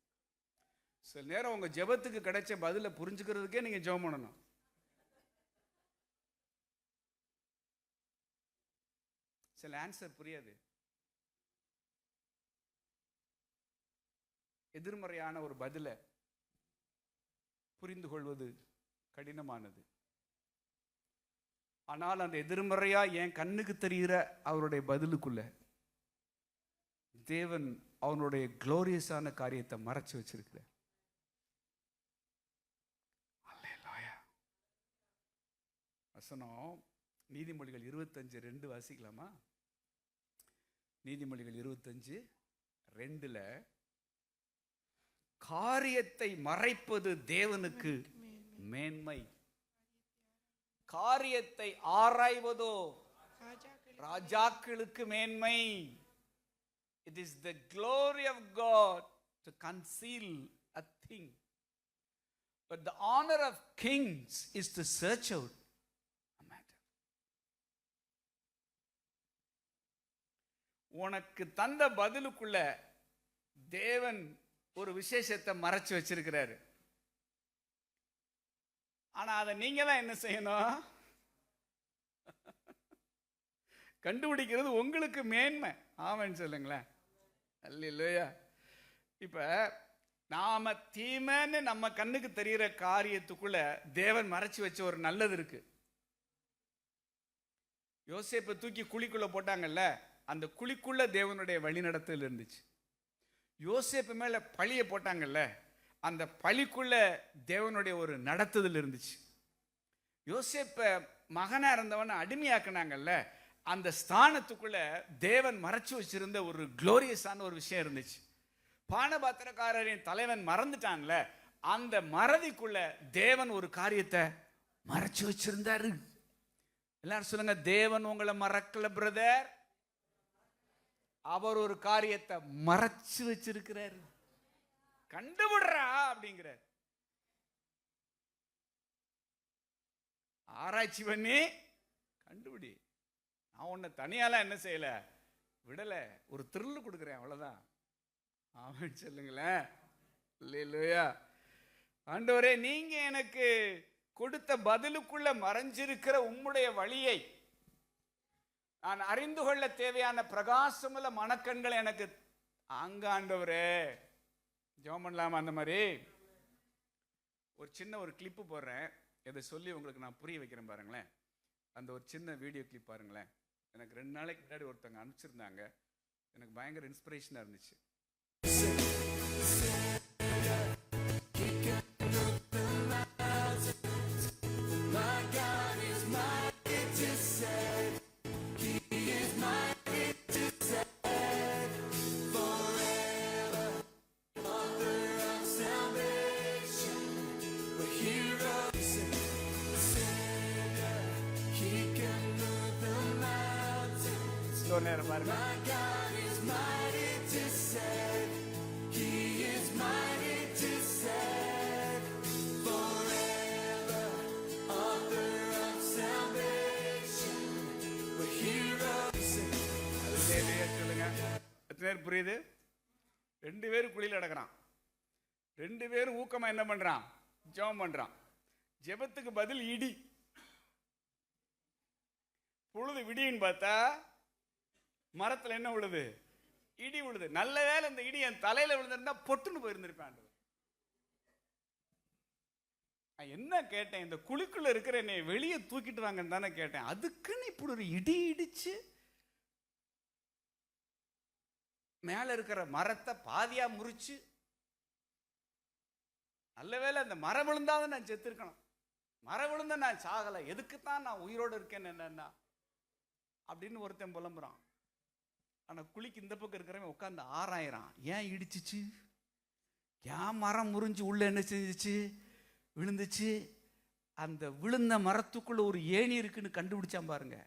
சில நேரம் உங்க ஜெபத்துக்கு கிடைச்ச பதில புரிஞ்சுக்கிறதுக்கே நீங்க ஜெபம் பண்ணணும். சில ஆன்சர் புரியாது. எதிர்மறையான ஒரு பதில புரிந்து கொள்வது கடினமானது. ஆனால் அந்த எதிர்மறையா என் கண்ணுக்கு தெரிகிற அவருடைய பதிலுக்குள்ள தேவன் அவனுடைய குளோரியஸான காரியத்தை மறைச்சு வச்சிருக்கிறார். வசனம் நீதிமொழிகள் 25:2 வாசிக்கலாமா? நீதிமொழிகள் 25:2 காரியத்தை மறைப்பது தேவனுக்கு மேன்மை, காரியத்தை ஆராய்வதோ ராஜாக்களுக்கு மேன்மை. It is the glory of God to conceal a thing, but the honor of kings is to search out a matter. உனக்கு தந்த பதிலுக்குள்ள தேவன் ஒரு விசேஷத்தை மறைச்சு வச்சிருக்கிறாரு. ஆனா அதை நீங்க தான் என்ன செய்யணும்? கண்டுபிடிக்கிறது உங்களுக்கு மேன்மை. ஆமென் சொல்லுங்களேன். அல்லேலூயா. இப்ப நாம தீமைன்னு நம்ம கண்ணுக்கு தெரிகிற காரியத்துக்குள்ள தேவன் மறைச்சு வச்ச ஒரு நல்லது இருக்கு. யோசேப்பை தூக்கி குழிக்குள்ள போட்டாங்கல்ல, அந்த குழிக்குள்ள தேவனுடைய வழிநடத்தல் இருந்துச்சு. யோசேப்பு மேல பழிய போட்டாங்கல்ல, அந்த பழிக்குள்ள தேவனுடைய ஒரு நடத்துதல் இருந்துச்சு. யோசேப்ப மகனா இருந்தவன அடிமையாக்குனாங்கல்ல, அந்த ஸ்தானத்துக்குள்ள தேவன் மறைச்சு வச்சிருந்த ஒரு குளோரியஸான ஒரு விஷயம் இருந்துச்சு. பானபாத்திரக்காரரின் தலைவன் மறந்துட்டான்ல, அந்த மறதிக்குள்ள தேவன் ஒரு காரியத்தை மறைச்சு வச்சிருந்தாரு. எல்லாரும் சொல்லுங்க, தேவன் உங்களை மறக்கல பிரதர், அவர் ஒரு காரியத்தை மறைச்சு வச்சிருக்கிறாரு. கண்டுபிடுறா அப்படிங்கிறார். ஆராய்ச்சி பண்ணி கண்டுபிடி. நான் உன்னை தனியாலாம் என்ன செய்யல, விடல, ஒரு த்ரில்லு கொடுக்குறேன், அவ்வளவுதான். ஆமென் சொல்லுங்களேன். அல்லேலூயா. ஆண்டவரே, நீங்க எனக்கு கொடுத்த பதிலுக்குள்ள மறைஞ்சிருக்கிற உம்முடைய வழியை நான் அறிந்து கொள்ள தேவையான பிரகாசமுள்ள மனக்கண்களை எனக்கு அங்க ஆண்டவரே. ஜெபம் பண்ணலாமா? அந்த மாதிரி ஒரு சின்ன ஒரு கிளிப்பு போடுறேன், இதை சொல்லி உங்களுக்கு நான் புரிய வைக்கிறேன் பாருங்களேன். அந்த ஒரு சின்ன வீடியோ கிளிப் பாருங்களேன். எனக்கு 2 நாளைக்கு முன்னாடி ஒருத்தவங்க அனுப்பிச்சிருந்தாங்க. எனக்கு பயங்கர இன்ஸ்பிரேஷனாக இருந்துச்சு. நேரம் பாருங்க. புரியுது? 2 பேரும் குழியில் அடக்கிறான். 2 பேரும் ஊக்கமா என்ன பண்றான்? ஜெபம் பண்றான். ஜெபத்துக்கு பதில் இடி. பொழுது விடின்னு பார்த்தா மரத்துல என்ன விழுது? இடி விழுது. நல்ல வேலை இந்த இடி என் தலையில விழுந்திருந்தா பொட்டுன்னு போயிருந்திருப்பேன். என்ன கேட்டேன்? இந்த குழிக்குள்ள இருக்கிற என்னை வெளியே தூக்கிட்டு வாங்கன்னு தானே கேட்டேன். அதுக்குன்னு இப்படி ஒரு இடி இடிச்சு மேல இருக்கிற மரத்தை பாதியா முறிச்சு, நல்ல வேலை அந்த மரம் விழுந்தாதான் நான் செத்து இருக்கணும். மரம் விழுந்தா நான் சாகலை, எதுக்குத்தான் நான் உயிரோடு இருக்கேன்னு என்னன்னா அப்படின்னு ஒருத்தன் புலம்புறான். ஆனா குழிக்கு இந்த பக்கம் இருக்கிறவன் உட்காந்து ஆராயிறான், ஏன் இடிச்சிச்சு, ஏன் மரம் முறிஞ்சு உள்ள என்ன செஞ்சிச்சு? விழுந்துச்சு. அந்த விழுந்த மரத்துக்குள்ள ஒரு ஏணி இருக்குன்னு கண்டுபிடிச்சான் பாருங்க.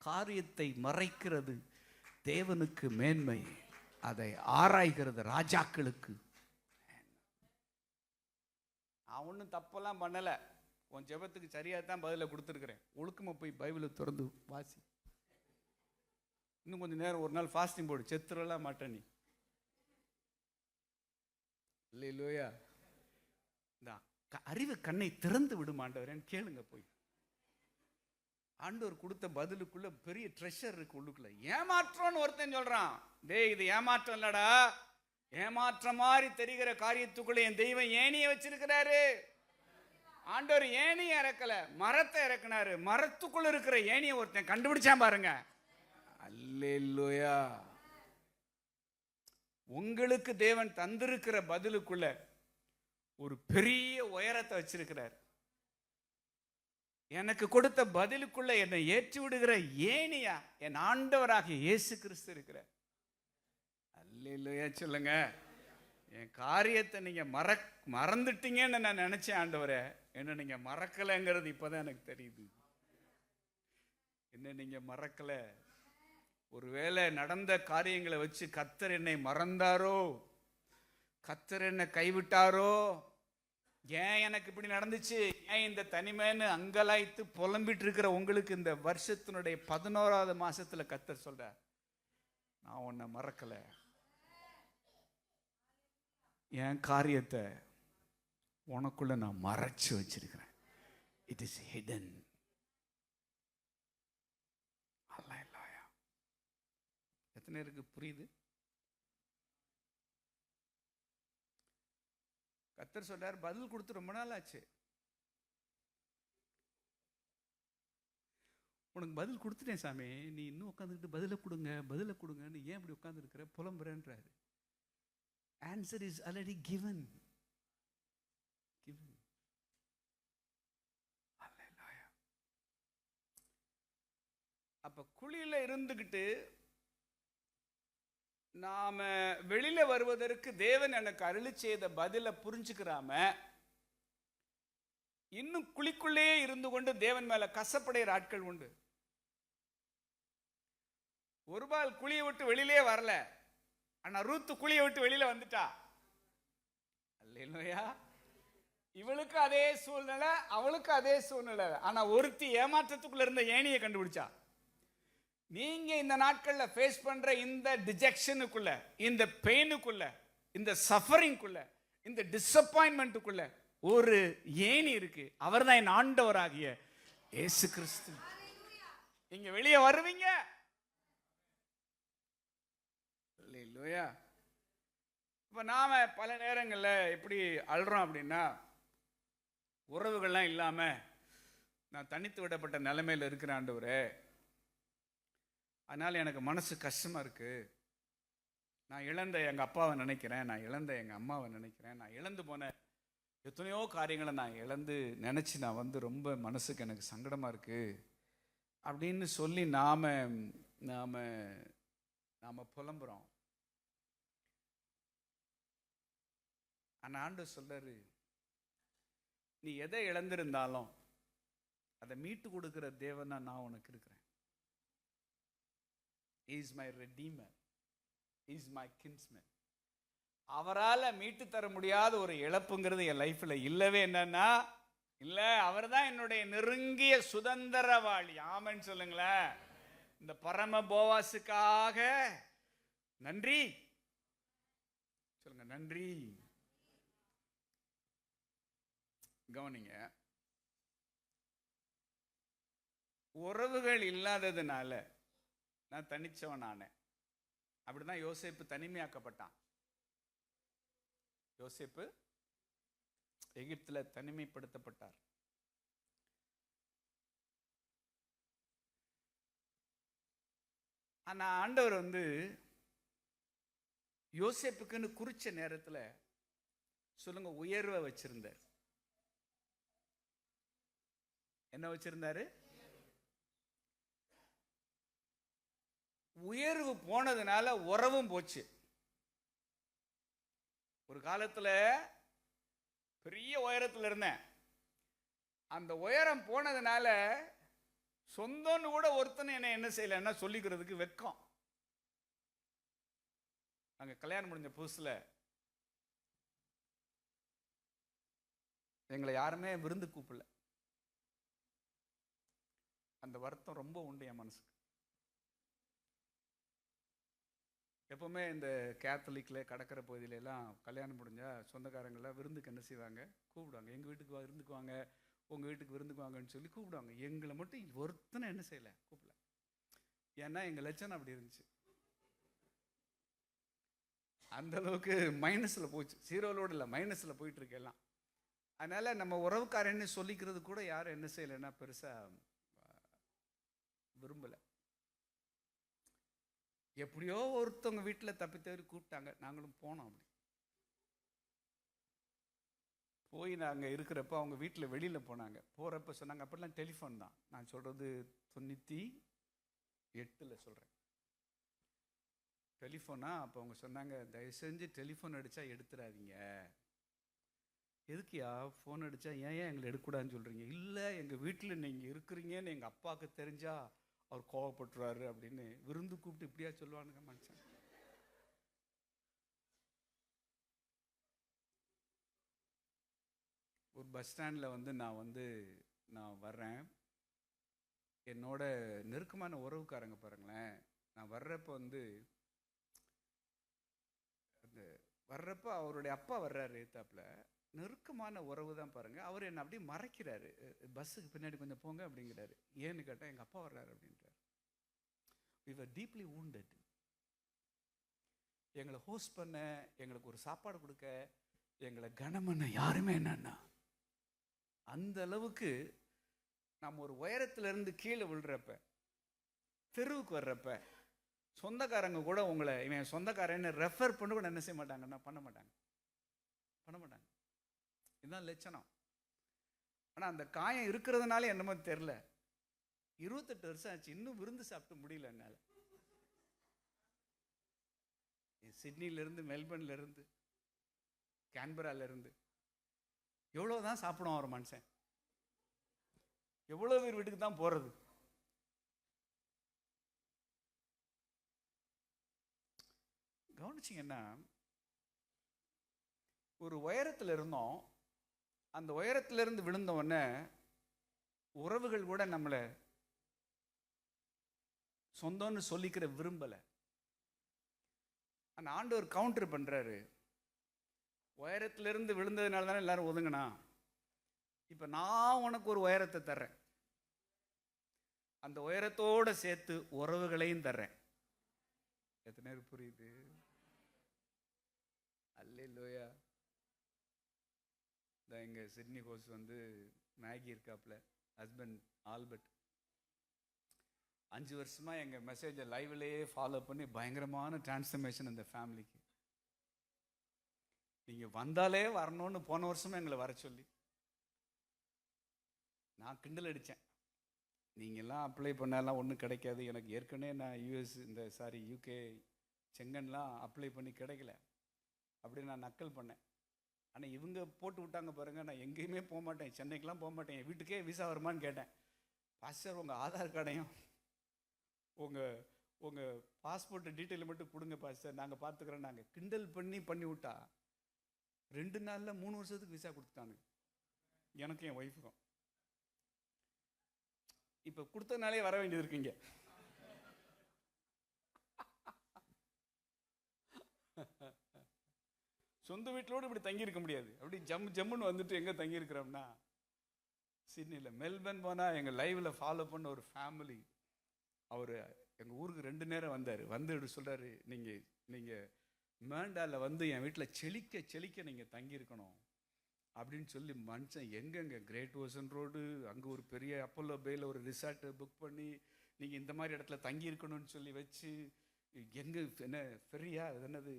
காரியத்தை மறைக்கிறது தேவனுக்கு மேன்மை, அதை ஆராய்கிறது ராஜாக்களுக்கு. நான் ஒன்றும் தப்பெல்லாம் பண்ணலை, உன் ஜெபத்துக்கு சரியாக தான் பதிலை கொடுத்துருக்குறேன். ஒழுக்கமாக போய் பைபிளை திறந்து வாசி. இன்னும் கொஞ்சம் நேரம் ஒரு நாள் ஃபாஸ்டிங் போடு, செத்துறலாம் மாட்டேன் நீ. இல்லையா? இந்த அறிவு கண்ணை திறந்து விடுமாண்டவரேன்னு கேளுங்க போய். ஆண்டவர் கொடுத்த பதிலுக்குள்ள பெரிய ட்ரெஷர் இருக்கு உள்ளுக்குள்ள. ஏமாற்றம்னு ஒருத்தன் சொல்றான், டேய் இது ஏமாற்றம் இல்லடா, ஏமாற்ற மாதிரி தெரிகிற காரியத்துக்குள்ள என் தெய்வம் ஏணியை வச்சிருக்கிறாரு. ஆண்டவர் ஏணியை இறக்கல, மரத்தை இறக்குனாரு. மரத்துக்குள்ள இருக்கிற ஏணியை ஒருத்தன் கண்டுபிடிச்சான் பாருங்க. அல்லேலூயா. உங்களுக்கு தேவன் தந்திருக்கிற பதிலுக்குள்ள ஒரு பெரிய உயரத்தை வச்சிருக்கிறார். எனக்கு கொடுத்த பதிலுக்குள்ள என்னை ஏற்றி விடுகிற ஏணியா என் ஆண்டவராகிய இயேசு கிறிஸ்து இருக்கிறார். அல்லேலூயா சொல்லுங்க. என் காரியத்தை நீங்க மறந்துட்டீங்கன்னு நான் நினைச்சேன் ஆண்டவரே, என்ன நீங்க மறக்கலைங்கிறது இப்பதான் எனக்கு தெரியுது. என்ன நீங்க மறக்கல. ஒருவேளை நடந்த காரியங்களை வச்சு கர்த்தர் என்னை மறந்தாரோ, கர்த்தர் என்னை கைவிட்டாரோ, ஏன் எனக்கு இப்படி நடந்துச்சு, ஏன் இந்த தனிமைன்னு அங்கலாய்த்து புலம்பிட்டு இருக்கிற உங்களுக்கு இந்த வருஷத்தினுடைய 11வது மாசத்துல கர்த்தர் சொல்ற, நான் உன்னை மறக்கல, என் காரியத்தை உனக்குள்ள நான் மறைச்சு வச்சிருக்கிறேன். It is hidden. எத்தனை பேருக்கு புரியுது? கர்த்தர் சொல்றார், பதில் கொடுத்து ரொம்ப நாள் ஆச்சு, உனக்கு பதில் கொடுத்துட்டேன் சாமி, நீ இன்னும் உட்காந்துக்கிட்டு பதிலை கொடுங்க பதிலை கொடுங்கன்னு ஏன் இப்படி உட்கார்ந்து இருக்கிற புலம்புறேன்றாரு. Answer is already given. அப்ப குழியில இருந்துகிட்டு நாம வெளியில வருவதற்கு தேவன் எனக்கு அருளி செய்த பதிலை புரிஞ்சுக்கிறாம இன்னும் குழிக்குள்ளே இருந்து கொண்டு தேவன் மேல கசப்படைகிற ஆட்கள் உண்டு. ஒரு பால் குழியை விட்டு வெளியிலே வரல, ஆனா ரூத்து குழியை விட்டு வெளியில வந்துட்டா. அல்லேலூயா. இவளுக்கு அதே சூழ்நிலை, அவளுக்கு அதே சூழ்நிலை. ஆனா ஒருத்தி ஏமாற்றத்துக்குள்ள இருந்த ஏணியை கண்டுபிடிச்சா. நீங்க இந்த நாட்கள்ல ஃபேஸ் பண்ற இந்த டிஜெக்ஷனுக்குள்ள, இந்த பெயினுக்குள்ள, இந்த சஃபரிங்குள்ள, இந்த டிசப்பாயின்மெண்ட்டுக்குள்ள ஒரு ஏணி இருக்கு. அவர் தான் என் ஆண்டவராகிய இயேசு கிறிஸ்து. நீங்க வெளியே வருவீங்க. அல்லேலூயா. இப்ப நாம பல நேரங்கள்ல எப்படி அழுறோம் அப்படின்னா, உறவுகள்லாம் இல்லாம நான் தனித்து விடப்பட்ட நிலைமையில இருக்கிற ஆண்டவரே, அதனால எனக்கு மனசு கஷ்டமா இருக்கு, நான் இழந்த எங்க அப்பாவை நினைக்கிறேன், நான் இழந்த எங்க அம்மாவை நினைக்கிறேன், நான் இழந்து போன எத்தனையோ காரியங்களை நான் இழந்து நினைச்சு நான் வந்து ரொம்ப மனசுக்கு எனக்கு சங்கடமா இருக்கு அப்படின்னு சொல்லி நாம நாம நாம புலம்புறோம். ஆனா ஆண்டவர் சொல்றாரு, நீ எதை இழந்திருந்தாலும் அதை மீட்டு கொடுக்கிற தேவனா நான் உனக்கு இருக்கிறேன். He is my redeemer. He is my kinsman. அவரால் மீட்டு தர முடியாத ஒரு இழப்புங்கிறது என் லைஃப்ல இல்லவே என்னன்னா இல்ல. அவர் தான் என்னுடைய நெருங்கிய சுதந்திரவாளி. ஆமென் சொல்லுங்களேன். இந்த பரம போவாசுக்காக நன்றி சொல்லுங்க. நன்றி. கவனிங்க, உறவுகள் இல்லாததுனால நான் தனிச்சவன் ஆனேன். அப்படிதான் யோசேப்பு தனிமையாக்கப்பட்டான். யோசேப்பு எகிப்துல தனிமைப்படுத்தப்பட்டார். ஆனா ஆண்டவர் வந்து யோசேப்புக்குன்னு குறிச்ச நேரத்துல சொல்லுங்க உயர்வை வச்சிருந்தார். என்ன வச்சிருந்தாரு? உயர்வு போனதுனால உறவும் போச்சு. ஒரு காலத்தில் பெரிய உயரத்தில் இருந்தேன். அந்த உயரம் போனதுனால சொந்தம்னு கூட ஒருத்தனை என்ன செய்யலைன்னா சொல்லிக்கிறதுக்கு வெக்கம். நாங்கள் கல்யாணம் முடிஞ்ச புதுசில் எங்களை யாருமே விருந்து கூப்பிடல. அந்த வருத்தம் ரொம்ப உண்டு என் மனசுக்கு. எப்பவுமே இந்த கேத்தலிக்ல கடற்கரை பகுதியில எல்லாம் கல்யாணம் முடிஞ்சா சொந்தக்காரங்களாம் விருந்துக்கு என்ன செய்வாங்க, கூப்பிடுவாங்க. எங்கள் வீட்டுக்கு விருந்துக்கு வாங்க, உங்கள் வீட்டுக்கு விருந்துக்கு வாங்கன்னு சொல்லி கூப்பிடுவாங்க. எங்களை மட்டும் ஒருத்தனை என்ன செய்யலை, கூப்பிடல. ஏன்னா எங்கள் லட்சணம் அப்படி இருந்துச்சு. அந்த அளவுக்கு மைனஸில் போச்சு. ஜீரோலோடு இல்லை, மைனஸில் போயிட்டு இருக்கு எல்லாம். அதனால் நம்ம உறவுக்காரன்னு சொல்லிக்கிறது கூட யாரும் என்ன செய்யலைன்னா பெருசாக விரும்பலை. எப்படியோ ஒருத்தவங்க வீட்டில் தப்பி தவறி கூப்பிட்டாங்க, நாங்களும் போனோம். அப்படி போய் நாங்கள் இருக்கிறப்ப அவங்க வீட்டில் வெளியில் போனாங்க. போகிறப்ப சொன்னாங்க, அப்படிலாம் டெலிஃபோன் தான். நான் சொல்கிறது 98 சொல்கிறேன். டெலிஃபோனா அப்போ அவங்க சொன்னாங்க, தயவு செஞ்சு டெலிஃபோன் அடித்தா எடுத்துடாதீங்க. எதுக்குயா ஃபோன் அடித்தா ஏன் எங்களை எடுக்கக்கூடாதுன்னு சொல்கிறீங்க? இல்லை, எங்கள் வீட்டில் நீங்கள் இருக்கிறீங்கன்னு எங்கள் அப்பாவுக்கு தெரிஞ்சா அவர் கோவப்பட்டுருவாரு அப்படின்னு விருந்து கூப்பிட்டு இப்படியா சொல்லுவானுங்க மனுஷன். ஒரு பஸ் ஸ்டாண்டில் நான் வர்றேன். என்னோட நெருக்கமான உறவுக்காரங்க பாருங்களேன், நான் வர்றப்போ வர்றப்ப அவருடைய அப்பா வர்றாரு ஏத்தாப்புல. நெருக்கமான உறவு தான் பாருங்க. அவர் என்ன அப்படியே மறைக்கிறாரு, பஸ்ஸுக்கு பின்னாடி கொஞ்சம் போங்க அப்படிங்கிறாரு. ஏன்னு கேட்டால் எங்கள் அப்பா வர்றாரு அப்படின்றார். we were deeply wounded. எங்களை ஹோஸ்ட் பண்ண, எங்களுக்கு ஒரு சாப்பாடு கொடுக்க, எங்களை கனம் பண்ண யாருமே என்னன்னா அந்த அளவுக்கு நம்ம ஒரு உயரத்திலிருந்து கீழே விழுறப்ப, தெருவுக்கு வர்றப்ப சொந்தக்காரங்க கூட உங்களை இவன் சொந்தக்காரன்னு ரெஃபர் பண்ண கூட என்ன செய்ய மாட்டாங்கன்னா பண்ண மாட்டாங்க. இதுதான் லட்சணம். ஆனால் அந்த காயம் இருக்கிறதுனால என்னமோ தெரில, 28 வருஷம் ஆச்சு, இன்னும் விருந்து சாப்பிட்டு முடியல என்னால். சிட்னிலேருந்து, மெல்பர்ன்லேருந்து, கேன்பராலேருந்து எவ்வளோதான் சாப்பிடுவோம் ஒரு மனுஷன்? எவ்வளோ பேர் வீட்டுக்கு தான் போகிறது? கவனிச்சிங்கன்னா, ஒரு உயரத்தில் இருந்தோம். அந்த உயரத்திலிருந்து விழுந்தவொடனே உறவுகள் கூட நம்மளை சொந்தம்னு சொல்லிக்கிற விரும்பலை. அந்த ஆண்டவர் கவுண்டர் பண்ணுறாரு. உயரத்திலிருந்து விழுந்ததுனால தானே எல்லாரும் ஒதுங்கினா, இப்போ நான் உனக்கு ஒரு உயரத்தை தர்றேன், அந்த உயரத்தோடு சேர்த்து உறவுகளையும் தர்றேன். எத்தனை நேரம் புரியுது? அல்லேலூயா. எங்கள் சிட்னி ஹோஸ் மேகி இருக்காப்புல, ஹஸ்பண்ட் ஆல்பர்ட். 5 வருஷமாக எங்கள் மெசேஜை லைவ்லேயே ஃபாலோ பண்ணி பயங்கரமான டிரான்ஸ்ஃபர்மேஷன் இந்த ஃபேமிலிக்கு. நீங்கள் வந்தாலே வரணும்னு போன வருஷமே எங்களை வர சொல்லி நான் கிண்டல் அடித்தேன். நீங்கள்லாம் அப்ளை பண்ணாலாம் ஒன்றும் கிடைக்காது, எனக்கு ஏற்கனவே நான் யூகே செங்கன்லாம் அப்ளை பண்ணி கிடைக்கல அப்படின்னு நான் நக்கல் பண்ணேன். ஆனால் இவங்க போட்டு விட்டாங்க பாருங்கள், நான் எங்கேயுமே போக மாட்டேன், சென்னைக்கெலாம் போக மாட்டேன், என் வீட்டுக்கே விசா வருமானு கேட்டேன். பாஸ்டர் உங்கள் ஆதார் கார்டையும் உங்கள் பாஸ்போர்ட் டீட்டெயில் மட்டும் கொடுங்க பாஸ்டர், நாங்கள் பார்த்துக்குறோம். நாங்கள் கிண்டல் பண்ணி விட்டா 2 நாளில் 3 வருஷத்துக்கு விசா கொடுத்துட்டாங்க எனக்கும் என் ஒய்ஃபுக்கும். இப்போ கொடுத்தனாலே வர வேண்டியது இருக்குங்க. சொந்த வீட்டிலோடு இப்படி தங்கியிருக்க முடியாது. அப்படி ஜம்முன்னு வந்துட்டு எங்கே தங்கியிருக்கிறோம்னா சிட்னியில். மெல்பர்ன் போனால் எங்கள் லைவில் ஃபாலோ பண்ண ஒரு ஃபேமிலி, அவர் எங்கள் ஊருக்கு 2 நேரம் வந்தார். இப்படி சொல்கிறாரு, நீங்கள் மேண்டாவில் என் வீட்டில் செழிக்க நீங்கள் தங்கியிருக்கணும் அப்படின்னு சொல்லி மனுஷன் எங்கெங்கே கிரேட் ஓசன் ரோடு, அங்கே ஒரு பெரிய அப்போலோ பேயில் ஒரு ரிசார்ட்டை புக் பண்ணி நீங்கள் இந்த மாதிரி இடத்துல தங்கியிருக்கணும்னு சொல்லி வச்சு, எங்கே என்ன ஃபெரியா என்னது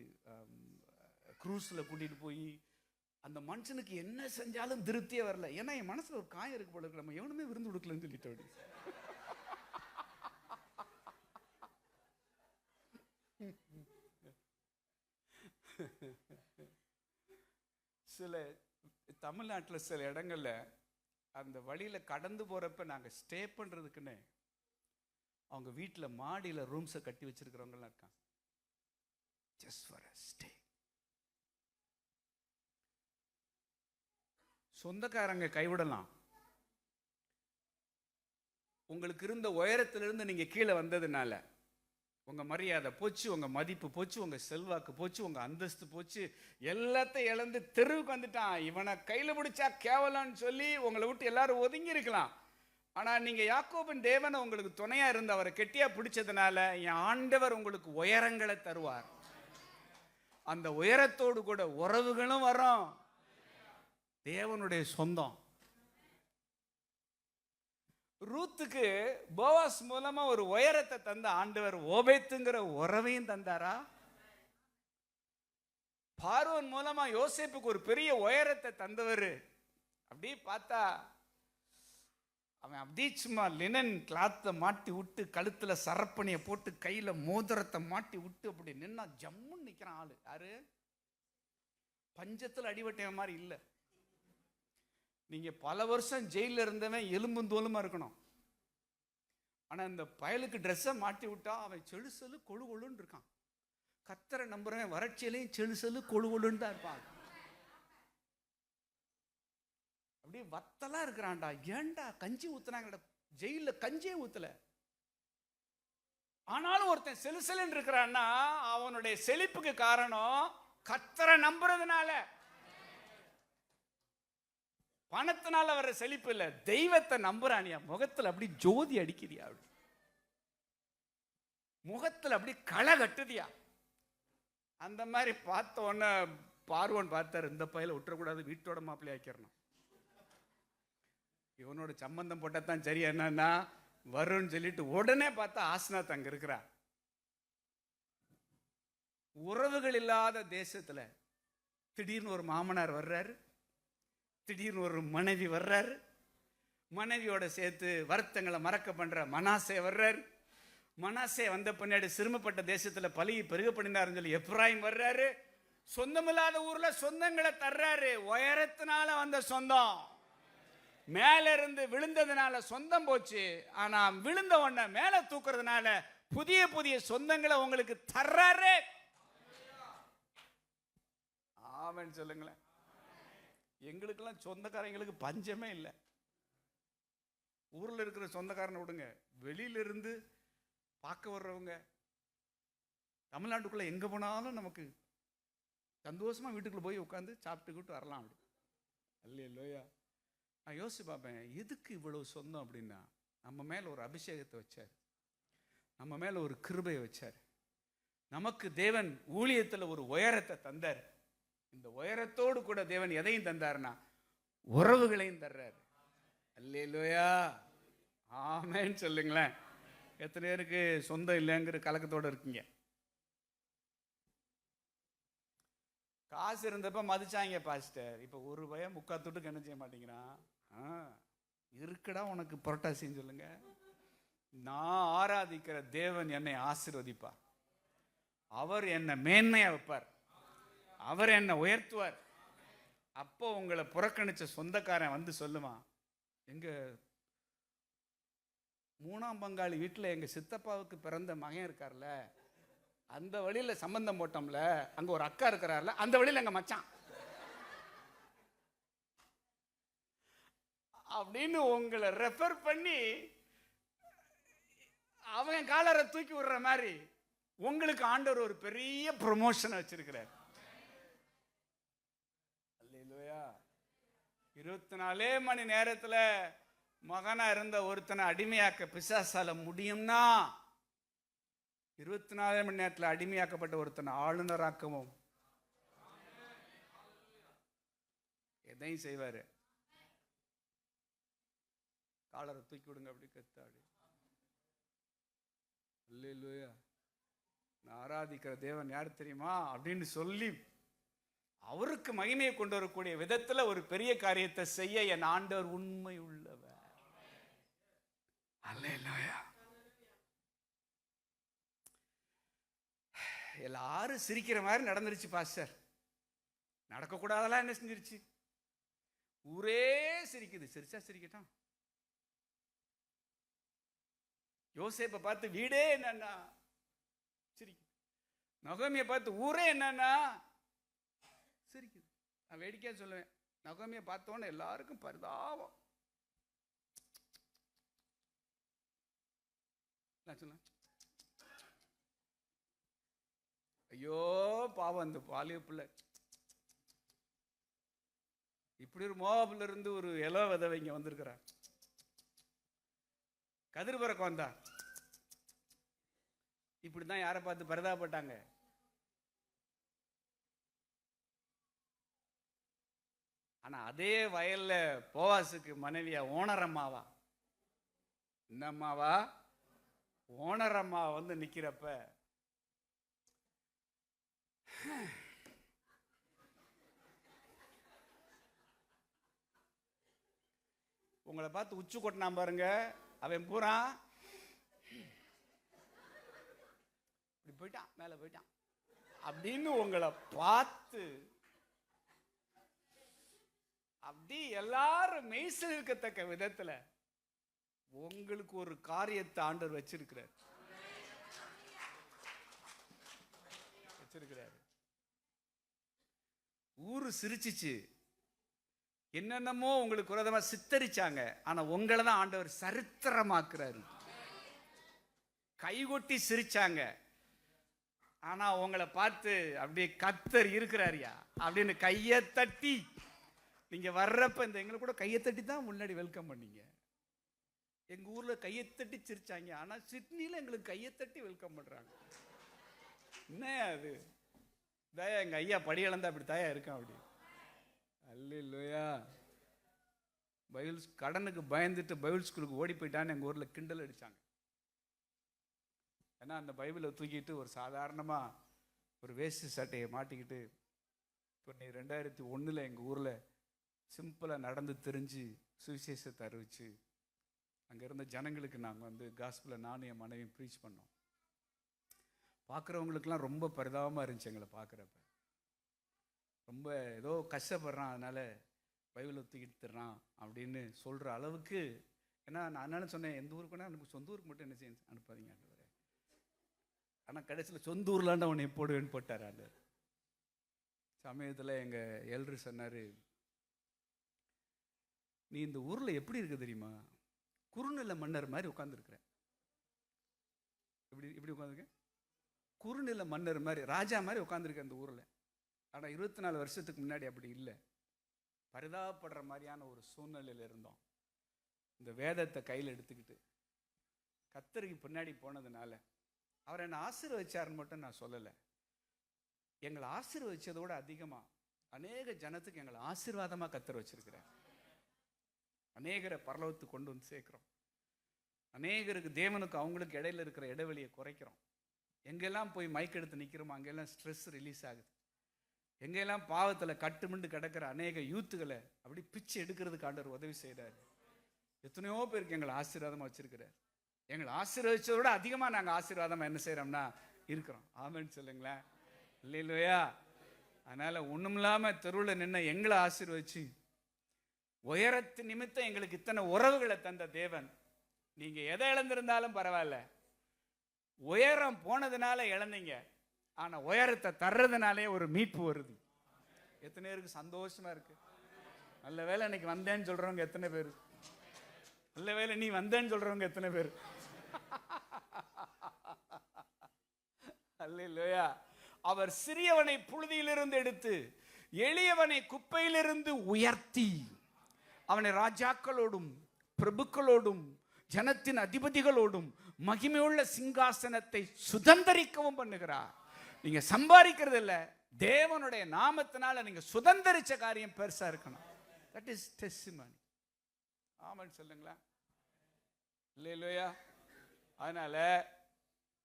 க்ரூஸில் கூட்டிகிட்டு போய் அந்த மனுஷனுக்கு என்ன செஞ்சாலும் திருப்தியே வரல. ஏன்னா என் மனசில் ஒரு காயம் இருக்கு போல இருக்கு, நம்ம எவனுமே விருந்து கொடுக்கலன்னு சொல்லிட்டோம். சில தமிழ்நாட்டில் சில இடங்கள்ல அந்த வழியில் கடந்து போகிறப்ப நாங்கள் ஸ்டே பண்ணுறதுக்குன்னு அவங்க வீட்டில் மாடியில் ரூம்ஸை கட்டி வச்சிருக்கிறவங்கலாம் இருக்காங்க. Just for a stay. சொந்தக்காரங்க கைவிடலாம். உங்களுக்கு இருந்த உயரத்திலிருந்து நீங்கள் கீழே வந்ததுனால உங்கள் மரியாதை போச்சு, உங்கள் மதிப்பு போச்சு, உங்கள் செல்வாக்கு போச்சு, உங்கள் அந்தஸ்து போச்சு, எல்லாத்தையும் இழந்து தெருவுக்கு வந்துட்டான். இவனை கையில் பிடிச்சா கேவலம்னு சொல்லி உங்களை விட்டு எல்லாரும் ஒதுங்கி இருக்கலாம். ஆனால் நீங்கள் யாக்கோபின் தேவனை உங்களுக்கு துணையாக இருந்து அவரை கெட்டியாக பிடிச்சதுனால என் ஆண்டவர் உங்களுக்கு உயரங்களை தருவார். அந்த உயரத்தோடு கூட உறவுகளும் வரும். தேவனுடைய சொந்தம். ரூத்துக்கு போவாஸ் மூலமா ஒரு உயரத்தை தந்த ஆண்டவர் ஓபேத்துங்கிற உறவையும் தந்தாரா? பார்வோன் மூலமா யோசேப்புக்கு ஒரு பெரிய உயரத்தை தந்தவர். அப்படி பார்த்தா அவன் அப்படி சும்மா லினன் கிளாத்தை மாட்டி விட்டு கழுத்துல சரப்பணியை போட்டு கையில மோதிரத்தை மாட்டி விட்டு அப்படி நின்னா ஜம்முன்னு நிக்கிறான் ஆளு. யாரு? பஞ்சத்தில் அடிபட்ட மாதிரி இல்லை. நீங்க பல வருஷம் ஜெயில இருந்தவன் எலும்பும் தோலுமா இருக்கணும். ஆனா இந்த பயலுக்கு ட்ரெஸ்ஸை மாட்டி விட்டா அவன் செழுசலு கொழு கொழுன்னு இருக்கான். கத்தரை நம்புறவன் வறட்சியிலையும் செழுசலு கொழு கொழுன்னு தான் இருப்பான். அப்படியே வத்தலா இருக்கிறான்டா. ஏன்டா கஞ்சி ஊத்துனாங்கடா? ஜெயில கஞ்சியே ஊத்தல. ஆனாலும் ஒருத்தன் செலுசலுன்னு இருக்கிறான்னா அவனுடைய செழிப்புக்கு காரணம் கத்தரை நம்புறதுனால. பணத்தினால வர செழிப்பு இல்ல, தெய்வத்தை நம்புறானியா. முகத்துல அப்படி ஜோதி அடிக்குதியா, அப்படி முகத்துல அப்படி களை கட்டுதியா. அந்த மாதிரி பார்த்த உடனே பார்வோன் பார்த்தாரு, இந்த பையில விட்டுறக்கூடாது, வீட்டோட மாப்பிள்ளை ஆக்கிடணும். இவனோட சம்பந்தம் போட்டதான் சரியா என்னன்னா வரும்னு சொல்லிட்டு உடனே பார்த்தா ஆஸ்னாத் அங்க இருக்கிறா. உறவுகள் இல்லாத தேசத்துல திடீர்னு ஒரு மாமனார் வர்றாரு, திடீர்னு ஒரு மனைவி வர்றாரு, மனைவியோட சேர்த்து வருத்தங்களை மறக்க பண்ற மனாசே வர்றாரு. மனாசே வந்த பின்னாடி சிறுமப்பட்ட தேசத்துல பலி பெருக பண்ணினாருன்னு சொல்லி எப்ராயிம் வர்றாரு. சொந்தமில்லாத ஊர்ல சொந்தங்களை தர்றாரு. உயரத்தினால வந்த சொந்தம், மேல இருந்து விழுந்ததுனால சொந்தம் போச்சு. ஆனா விழுந்த உடனே மேல தூக்குறதுனால புதிய புதிய சொந்தங்களை உங்களுக்கு தர்றாரு. ஆமென் சொல்லுங்களேன். எங்களுக்கெல்லாம் சொந்தக்காரங்களுக்கு பஞ்சமே இல்லை. ஊர்ல இருக்கிற சொந்தக்காரனை விடுங்க, வெளியில இருந்து பார்க்க வர்றவங்க தமிழ்நாட்டுக்குள்ள எங்க போனாலும் நமக்கு சந்தோஷமா வீட்டுக்குள்ள போய் உட்காந்து சாப்பிட்டுக்கிட்டு வரலாம். அப்படி இல்லையா? நான் யோசிச்சு பார்ப்பேன், எதுக்கு இவ்வளவு சொந்தம் அப்படின்னா நம்ம மேல ஒரு அபிஷேகத்தை வச்சார், நம்ம மேல ஒரு கிருபையை வச்சார், நமக்கு தேவன் ஊழியத்தில் ஒரு உயரத்தை தந்தார். இந்த உயரத்தோடு கூட தேவன் எதையும் தந்தார்னா உறவுகளையும் தர்றாரு. அல்லேலூயா, ஆமென் சொல்லுங்களேன். எத்தனை பேருக்கு சொந்தம் இல்லைங்கிற கலக்கத்தோடு இருக்கீங்க? காசு இருந்தப்ப மதிச்சாங்க பாஸ்டர், இப்ப ஒரு பையன் முக்காத்தோட்டுக்கு என்ன செய்ய மாட்டேங்கிறான். இருக்குடா உனக்கு புரட்டாசின்னு சொல்லுங்க. நான் ஆராதிக்கிற தேவன் என்னை ஆசீர்வதிப்பார், அவர் என்னை மேன்மையா வைப்பார், அவர் என்னை உயர்த்துவார். அப்போ உங்களை புறக்கணிச்ச சொந்தக்காரன் வந்து சொல்லுவான், எங்க மூணாம் பங்காளி வீட்டில் எங்க சித்தப்பாவுக்கு பிறந்த மகன் இருக்கார்ல, அந்த வழியில சம்பந்தம் போட்டோம்ல, அங்க ஒரு அக்கா இருக்கிறார்ல, அந்த வழியில எங்க மச்சான் அப்படின்னு உங்களை ரெஃபர் பண்ணி அவன் காலரை தூக்கி விடுற மாதிரி உங்களுக்கு ஆண்டவர் ஒரு பெரிய ப்ரமோஷன் வச்சிருக்கிறார். 24 மணி நேரத்துல மகனா இருந்த ஒருத்தனை அடிமையாக்க பிசாசால முடியும்னா 24 மணி நேரத்தில் அடிமையாக்கப்பட்ட ஒருத்தனை ஆளுநராக்கவும் எதையும் செய்வாரு. காலரை தூக்கி விடுங்க அப்படி கத்தாடி. அல்லேலூயா, நான் ஆராதிக்கிற தேவன் யார் தெரியுமா அப்படின்னு சொல்லி அவருக்கு மகிமையை கொண்டு வரக்கூடிய விதத்துல ஒரு பெரிய காரியத்தை செய்ய என் ஆண்டவர் உண்மை உள்ளவர். அல்லேலூயா. எல்லாரும் சிரிக்கிற மாதிரி நடந்துருச்சு பாஸ்டர். நடக்கக்கூடாதெல்லாம் என்ன செஞ்சிருச்சு? ஊரே சிரிக்குது. சிரிச்சா சிரிக்கட்டும். யோசேப்பை பார்த்து வீடே என்னன்னா சிரிக்குது. நகோமியை பார்த்து ஊரே என்னன்னா சிரிக்குது. நான் வேடிக்கையா சொல்லுவேன், நகோமியை பார்த்தோன்னு எல்லாருக்கும் பரிதாபம். நான் சொன்னேன், ஐயோ பாவம் அந்த பாலிய பிள்ளை. இப்படி ஒரு மோவாபுல இருந்து ஒரு இள விதவை இங்க வந்திருக்கிறார். கதிர் பறக்க வந்தா. இப்படிதான் யாரை பார்த்து பரிதாபப்பட்டாங்க? ஆனா அதே வயல்ல போவாசுக்கு மனைவியா ஓனரம்மாவா, இந்த அம்மாவா ஓனரம்மா வந்து நிக்கிறப்ப உங்களை பார்த்து உச்சு கொட்டினான் பாருங்க, அவன் பூரா இப்படி போயிட்டான், மேல போயிட்டான் அப்படின்னு உங்களை பார்த்து அப்படி எல்லாரும் மெய்சில் இருக்கத்தக்க விதத்துல உங்களுக்கு ஒரு காரியத்தை ஆண்டவர் வச்சிருக்கிறார். ஊரு சிரிச்சிச்சு, என்னென்னமோ உங்களுக்கு விரோதமா சித்தரிச்சாங்க. ஆனா உங்களை தான் ஆண்டவர் சரித்திரமாக்குறாரு. கைகொட்டி சிரிச்சாங்க, ஆனா உங்களை பார்த்து அப்படியே கர்த்தர் இருக்கிறாரியா அப்படின்னு கையை தட்டி நீங்க வர்றப்ப இந்த எங்களை கூட கையை தட்டி தான் முன்னாடி வெல்கம் பண்ணீங்க. எங்க ஊர்ல கையை தட்டி சிரிச்சாங்க, ஆனா சிட்னில எங்களுக்கு கையை தட்டி வெல்கம் பண்றாங்க. என்ன அது தயா? எங்க ஐயா படி இழந்தா அப்படி தயா இருக்கான் அப்படி. அல்லேலூயா. பைபிள் கடனுக்கு பயந்துட்டு பைபிள் ஸ்கூலுக்கு ஓடி போயிட்டான்னு எங்கள் ஊரில் கிண்டல் அடித்தாங்க. ஏன்னா அந்த பைபிளை தூக்கிட்டு ஒரு சாதாரணமாக ஒரு வேஷ்டி சட்டையை மாட்டிக்கிட்டு இப்போ 2001 எங்கள் ஊரில் சிம்பிளாக நடந்து தெரிஞ்சு சுவிசேஷத்தை அறிவிச்சு அங்கே இருந்த ஜனங்களுக்கு நாங்கள் வந்து காஸ்பிளை நானும் என் மனைவியும் ப்ரீச் பண்ணோம். பார்க்குறவங்களுக்கெல்லாம் ரொம்ப பரிதாபமாக இருந்துச்சு எங்களை பார்க்குறப்ப. ரொம்ப ஏதோ கஷ்டப்படுறான், அதனால் பைபிளை தூக்கிட்டு தர்றான் அப்படின்னு சொல்கிற அளவுக்கு. ஏன்னா நான் என்ன சொன்னேன், எந்த ஊருக்குன்னா எனக்கு சொந்த ஊருக்கு மட்டும் என்ன செய்ய அனுப்பாதீங்க ஆண்டவரே. ஆனால் கடைசியில் சொந்த ஊர்லாண்ட உன்னை போடுவேன்னு போட்டார் ஆண்டவர். சமயத்தில் எங்கள் எல்ரு சொன்னார், நீ இந்த ஊரில் எப்படி இருக்க தெரியுமா, குறுநில மன்னர் மாதிரி உட்காந்துருக்குற. எப்படி உட்காந்துருக்க? குறுநில மன்னர் மாதிரி, ராஜா மாதிரி உட்காந்துருக்க இந்த ஊரில். ஆனால் 24 வருஷத்துக்கு முன்னாடி அப்படி இல்லை. பரிதாபப்படுற மாதிரியான ஒரு சூழ்நிலையில் இருந்தோம். இந்த வேதத்தை கையில் எடுத்துக்கிட்டு கர்த்தருக்கு பின்னாடி போனதுனால அவர் என்னை ஆசீர்வதிச்சாருன்னு மட்டும் நான் சொல்லலை. எங்களை ஆசீர்வதிச்சதோட அதிகமாக அநேக ஜனத்துக்கு எங்களை ஆசீர்வாதமாக கர்த்தர் வச்சிருக்கிறார். அநேகரை பரலோகத்துக்கு கொண்டு வந்து சேர்க்கிறோம். அநேகருக்கு தேவனுக்கு அவங்களுக்கு இடையில இருக்கிற இடைவெளியை குறைக்கிறோம். எங்கெல்லாம் போய் மைக் எடுத்து நிற்கிறோமோ அங்கெல்லாம் ஸ்ட்ரெஸ் ரிலீஸ் ஆகுது. எங்கெல்லாம் பாவத்தில் கட்டுமிண்டு கிடக்கிற அநேக யூத்துகளை அப்படி பிச்சு எடுக்கிறதுக்கு ஆண்டவர் உதவி செய்கிறார். எத்தனையோ பேருக்கு எங்களை ஆசீர்வாதமாக வச்சிருக்கிறார். எங்களை ஆசீர்வதிச்சதை விட அதிகமாக நாங்கள் ஆசீர்வாதமாக என்ன செய்கிறோம்னா இருக்கிறோம். ஆமென்னு சொல்லுங்களேன். இல்லையா? அதனால் ஒன்றும் இல்லாமல் தெருவில் நின்று எங்களை ஆசீர்வதிச்சு உயரத்து நிமித்தம் எங்களுக்கு இத்தனை உறவுகளை தந்த தேவன், நீங்கள் எதை இழந்திருந்தாலும் பரவாயில்ல, உயரம் போனதுனால இழந்தீங்க, ஆனால் உயரத்தை தர்றதுனாலே ஒரு மீட்பு வருது. எத்தனை பேருக்கு சந்தோஷமா இருக்கு? நல்ல வேலை இன்னைக்கு வந்தேன்னு சொல்றவங்க எத்தனை பேர்? நல்ல வேலை நீ வந்தேன்னு சொல்றவங்க எத்தனை பேர்? அல்லேலூயா. அவர் சிறியவனை புழுதியிலிருந்து எடுத்து எளியவனை குப்பையிலிருந்து உயர்த்தி அவனை ராஜாக்களோடும் பிரபுக்களோடும் ஜனத்தின் அதிபதிகளோடும் மகிமையுள்ள சிங்காசனத்தை சுதந்தரிக்கவும் பண்ணுகிறார். நீங்க சம்பாதிக்கிறது இல்ல, தேவனுடைய நாமத்தினால நீங்க சுதந்தரிச்ச காரியம் பெருசா இருக்கணும். That is testimony. ஆமென் சொல்லுங்களா? இல்லையா? அதனால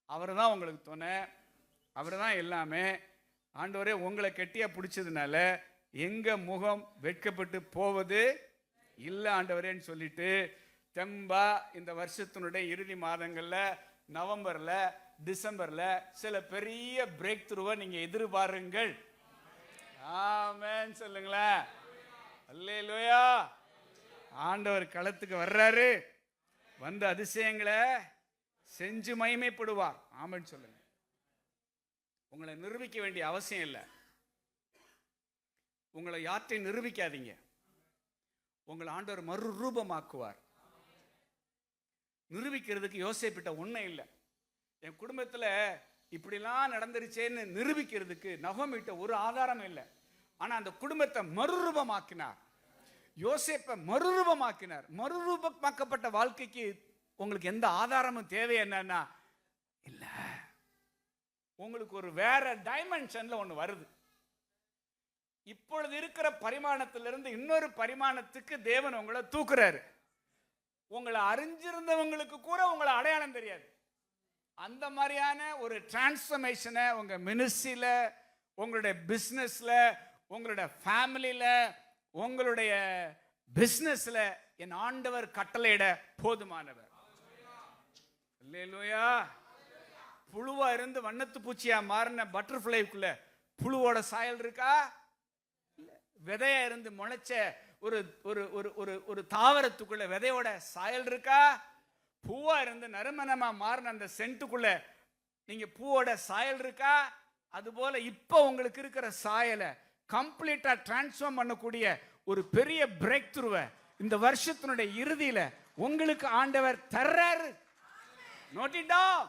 அவர் தான் உங்களுக்கு துணை, அவர் தான் எல்லாமே. ஆண்டவரே உங்களை கெட்டியா பிடிச்சதுனால எங்க முகம் வெட்கப்பட்டு போவது இல்லை ஆண்டவரேன்னு சொல்லிட்டு தெம்பா இந்த வருஷத்தினுடைய இறுதி மாதங்கள்ல நவம்பர்ல டிசம்பர்ல சில பெரிய பிரேக் த்ரூவை நீங்க எதிர்பாருங்கள். ஆமென் சொல்லுங்களேன். அல்லேலூயா. ஆண்டவர் களத்துக்கு வர்றாரு, வந்து அதிசயங்களை செஞ்சு மகிமைப்படுவார். ஆமென் சொல்லுங்க. உங்களை நிரூபிக்க வேண்டிய அவசியம் இல்லை. உங்களை யாற்றையும் நிரூபிக்காதீங்க. உங்களை ஆண்டவர் மறுரூபமாக்குவார். நிரூபிக்கிறதுக்கு யோசேப்பிட்ட ஒன்றும் இல்லை. என் குடும்பத்தில் இப்படிலாம் நடந்துருச்சேன்னு நிரூபிக்கிறதுக்கு நகோமிட்ட ஒரு ஆதாரம் இல்லை. ஆனால் அந்த குடும்பத்தை மறுரூபமாக்கினார். யோசேப்பை மறுரூபமாக்கினார். மறுரூபமாக்கப்பட்ட வாழ்க்கைக்கு உங்களுக்கு எந்த ஆதாரமும் தேவை என்னன்னா இல்லை. உங்களுக்கு ஒரு வேற டைமென்ஷன்ல ஒன்று வருது. இப்பொழுது இருக்கிற பரிமாணத்திலிருந்து இன்னொரு பரிமாணத்துக்கு தேவன் உங்களை தூக்குறாரு. உங்களை அறிஞ்சிருந்தவங்களுக்கு கூட உங்களை அடையாளம் தெரியாது. அந்த மாதிரியான ஒரு டிரான்ஸ்ஃபர்மேஷனை உங்க மினிஸ்ட்ரியில, உங்களுடைய பிசினஸ்ல, உங்களுடைய ஃபேமிலியில, உங்களுடைய பிசினஸ்ல என் ஆண்டவர் கட்டளையிட போதுமானவர். அல்லேலூயா. புழுவா இருந்து வண்ணத்து பூச்சியா மாறின பட்டர்ஃப்ளைக்குள்ள புழுவோட சாயல் இருக்கா? விதையா இருந்து முளைச்ச ஒரு ஒரு ஒரு ஒரு தாவரத்துக்குள்ள விதையோட சாயல் இருக்கா? பூவா இருந்து நறுமணமா மாறின அந்த சென்ட்டுக்குள்ள நீங்க பூவோட சாயல் இருக்கா? அதுபோல இப்ப உங்களுக்கு இருக்கிற சாயலை கம்ப்ளீட்டா டிரான்ஸ்ஃபார்ம் பண்ணக்கூடிய ஒரு பெரிய பிரேக் த்ரூவை இந்த வருஷத்தினுடைய இறுதியில உங்களுக்கு ஆண்டவர் தர்றாரு. Note it down.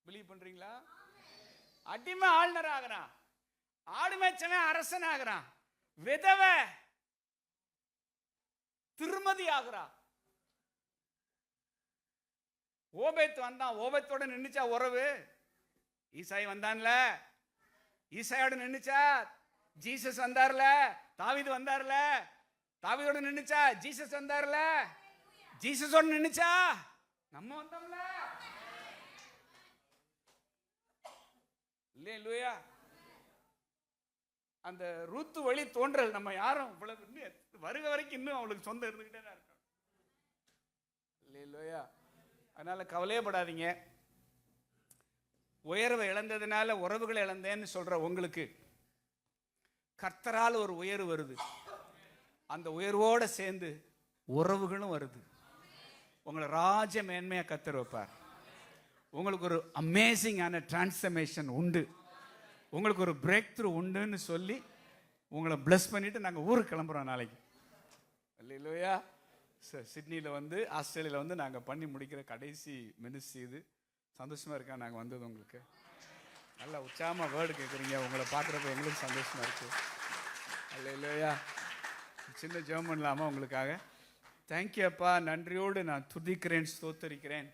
பிலீவ் பண்றீங்களா? அடிமை ஆளுநர் ஆகிறான், ஆடு மேய்ச்சவன் அரசன் ஆகிறான், விதவை திருமதி ஆகிறான். ஓபேத் வந்தான், ஓபேத்தோட நின்னுச்சா உறவு? ஈசாய் வந்தான்ல, ஈசாயோட நின்னுச்சா? ஜீசஸ் வந்தார்ல, தாவீது வந்தார்ல, தாவீதோட நின்னுச்சா? ஜீசஸ் வந்தார்ல, ஜீசஸோட நின்னுச்சா? நம்ம வந்தோம்ல. அல்லேலூயா. அந்த ரூத்து வழி தோன்றல் நம்ம யாரும் வருக வரைக்கும் இன்னும் அவளுக்கு சொந்தம் இருந்துகிட்டே தான் இருக்கும். அல்லேலூயா. அதனால கவலையப்படாதீங்க. உயர்வை இழந்ததுனால உறவுகளை இழந்தேன்னு சொல்ற உங்களுக்கு கர்த்தரால் ஒரு உயர்வு வருது. அந்த உயர்வோட சேர்ந்து உறவுகளும் வருது. உங்களை ராஜ மேன்மையா கர்த்தர் வைப்பார். உங்களுக்கு ஒரு அமேசிங்கான டிரான்ஸ்ஃபர்மேஷன் உண்டு. உங்களுக்கு ஒரு பிரேக் த்ரூ உண்டுன்னு சொல்லி உங்களை பிளஸ் பண்ணிட்டு நாங்கள் ஊருக்கு கிளம்புறோம் நாளைக்கு. அல்லேலூயா. சிட்னியில் வந்து ஆஸ்திரேலியாவில் வந்து நாங்கள் பண்ணி முடிக்கிற கடைசி மினிஸ்ட்ரி இது. சந்தோஷமாக இருக்கா நாங்கள் வந்தது? உங்களுக்கு நல்லா உற்சாகமாக வேர்டு கேட்குறீங்க. உங்களை பார்க்குறப்ப எங்களுக்கு சந்தோஷமாக இருக்குது. அல்லேலூயா. சின்ன ஜெபம் பண்ணலாமா உங்களுக்காக? தேங்க்யூ அப்பா. நன்றியோடு நான் துதிக்கிறேன், ஸ்தோத்தரிக்கிறேன்.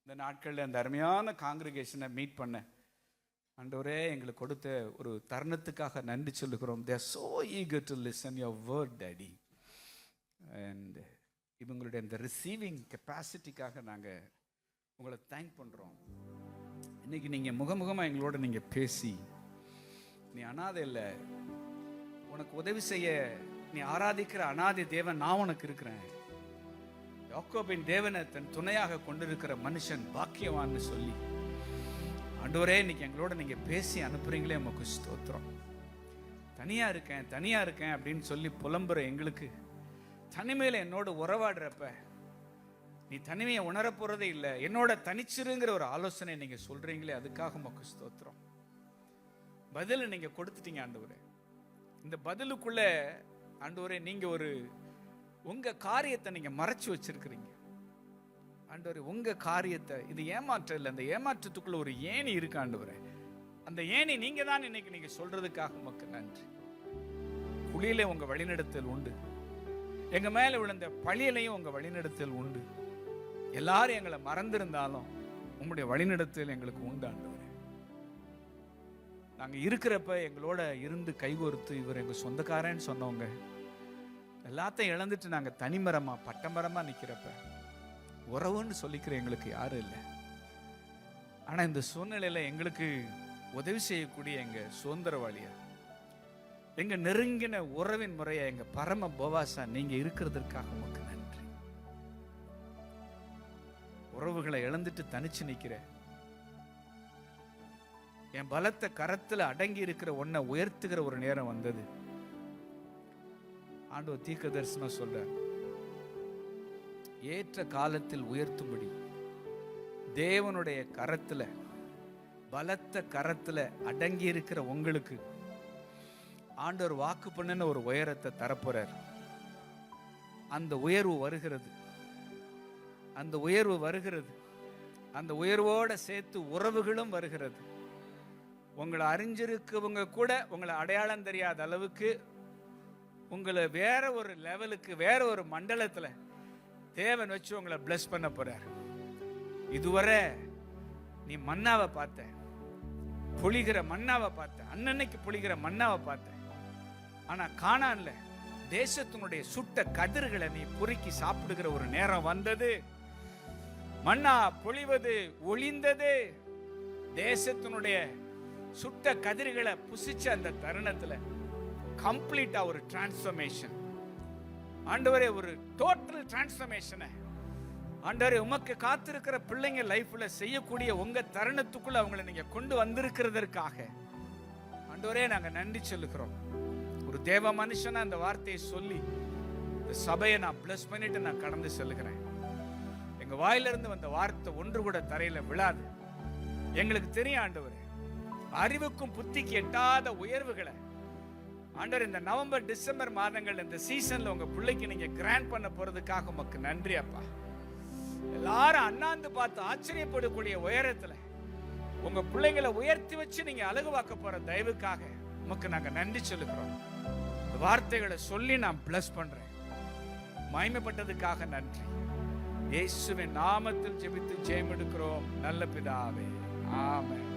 இந்த நாட்களில் அந்த அருமையான காங்கிரிகேஷனை மீட் பண்ண ஆண்டவரே எங்களுக்கு கொடுத்த ஒரு தருணத்துக்காக நன்றி சொல்லுகிறோம். They are so eager to listen your word, Daddy. And இவங்களுடைய இந்த ரிசீவிங் கெப்பாசிட்டிக்காக நாங்கள் உங்களை தேங்க் பண்ணுறோம். இன்னைக்கு நீங்கள் முகமுகமாக எங்களோட நீங்கள் பேசி, நீ அனாதை இல்லை, உனக்கு உதவி செய்ய நீ ஆராதிக்கிற அனாதை தேவன் நான் உனக்கு இருக்கிறேன், யாக்கோபின் தேவனை தன் துணையாக கொண்டிருக்கிற மனுஷன் பாக்கியவான்னு சொல்லி ஆண்டவரே இன்னைக்கு எங்களோட நீங்க பேசி அனுப்புறீங்களே, உமக்கு ஸ்தோத்திரம். தனியா இருக்கேன் அப்படின்னு சொல்லி புலம்புற எங்களுக்கு தனிமையில என்னோட உறவாடுறப்ப நீ தனிமையை உணர போறதே இல்லை, என்னோட தனிச்சிருங்கிற ஒரு ஆலோசனை நீங்க சொல்றீங்களே, அதுக்காக உமக்கு ஸ்தோத்திரம். பதில் நீங்க கொடுத்துட்டீங்க ஆண்டவரே. இந்த பதிலுக்குள்ள ஆண்டவரே நீங்க ஒரு உங்க காரியத்தை நீங்க மறைச்சு வச்சிருக்கிறீங்க ஆண்டவரே. உங்க காரியத்தை, இது ஏமாற்றம் இல்லை, அந்த ஏமாற்றத்துக்குள்ள ஒரு ஏணி இருக்கு ஆண்டவரே. அந்த ஏணி நீங்க தான் இன்னைக்கு நீங்க சொல்றதுக்காக உமக்கு நன்றி. குழியில உங்க வழிநடத்தல் உண்டு, எங்க மேல விழுந்த பழியிலையும் உங்க வழிநடத்தல் உண்டு. எல்லாரும் எங்களை மறந்திருந்தாலும் உங்களுடைய வழிநடத்தல் எங்களுக்கு உண்டு ஆண்டவரே. நாங்க இருக்கிறப்ப எங்களோட இருந்து கைகோர்த்து இவர் எங்க சொந்தக்காரன்னு சொன்னவங்க எல்லாத்தையும் இழந்துட்டு நாங்க தனிமரமா பட்டமரமா நிக்கிறப்ப உறவுன்னு சொல்லிக்கிற எங்களுக்கு யாரும் இல்லை. ஆனா இந்த சூழ்நிலையில எங்களுக்கு உதவி செய்யக்கூடிய எங்க சுதந்திரவாளியா, எங்க நெருங்கின உறவின் முறையா, எங்க பரம போவாசா நீங்க இருக்கிறதற்காக உமக்கு நன்றி. உறவுகளை இழந்துட்டு தனிச்சு நிக்கிற என் பலத்த கரத்துல அடங்கி இருக்கிற ஒன்னை உயர்த்துகிற ஒரு நேரம் வந்தது. ஆண்டவர் தீர்க்க தரிசனம் சொல்றார், ஏற்ற காலத்தில் உயர்த்தும்படி தேவனுடைய கரத்துல, பலத்த கரத்துல அடங்கி இருக்கிற உங்களுக்கு ஆண்டவர் வாக்கு பண்ணின ஒரு உயரத்தை தரப்போறார். அந்த உயர்வு வருகிறது, அந்த உயர்வு வருகிறது. அந்த உயர்வோட சேர்த்து உறவுகளும் வருகிறது. உங்களை அறிஞ்சிருக்கவங்க கூட உங்களை அடையாளம் தெரியாத அளவுக்கு உங்களை வேற ஒரு லெவலுக்கு, வேற ஒரு மண்டலத்துல தேவன் வச்சு உங்களை பிளஸ் பண்ண போறார். இதுவரை நீ மன்னாவை பார்த்த, பொழிகிற மன்னாவை பார்த்த, அன்னன்னைக்கு பொழிகிற மன்னாவை பார்த்த. ஆனா கானான்ல தேசத்தினுடைய சுட்ட கதிர்களை நீ பொறுக்கி சாப்பிடுகிற ஒரு நேரம் வந்தது. மன்னா பொழிவது ஒளிந்தது. தேசத்தினுடைய சுட்ட கதிர்களை புசிச்ச அந்த தருணத்துல கம்ப்ளீட்டா ஒரு டிரான்ஸ்ஃபர்மேஷன். ஆண்டவரே, ஒரு டோட்டல் டிரான்ஸ்ஃபர்மேஷனை ஆண்டவரே உமக்கு காத்திருக்கிற பிள்ளைங்க லைஃப்ல செய்யக்கூடிய உங்க தருணத்துக்குள்ள அவங்களை நீங்க கொண்டு வந்திருக்கிறதற்காக ஆண்டவரே நாங்க நன்றி சொல்லுகிறோம். ஒரு தேவ மனுஷனா அந்த வார்த்தையை சொல்லி இந்த சபையை நான் பிளஸ் பண்ணிட்டு நான் கடந்து செல்லுகிறேன். எங்க வாயிலிருந்து வந்த வார்த்தை ஒன்று கூட தரையில விழாது. எங்களுக்கு தெரியும் ஆண்டவரே, அறிவுக்கும் புத்திக்கு எட்டாத உயர்வுகளை ஆண்டவர் இந்த நவம்பர் டிசம்பர் மாதங்கள் இந்த சீசன்ல உங்க பிள்ளைக்கு நீங்க கிராண்ட் பண்ண போறதுக்காக உமக்கு நன்றி அப்பா. எல்லாரும் அண்ணாந்து பார்த்து ஆச்சரியப்படக்கூடிய உயரத்துல உங்க பிள்ளைங்களை உயர்த்தி வச்சு நீங்க அழகுவாக்க போற தயவுக்காக உமக்கு நாங்க நன்றி சொல்லுகிறோம். வார்த்தைகளை சொல்லி நான் பிளஸ் பண்றேன். மகிமைப்பட்டதுக்காக நன்றி. இயேசுவின் நாமத்தில் ஜெபித்து ஜெயம் எடுக்கிறோம் நல்ல பிதாவே, ஆமென்.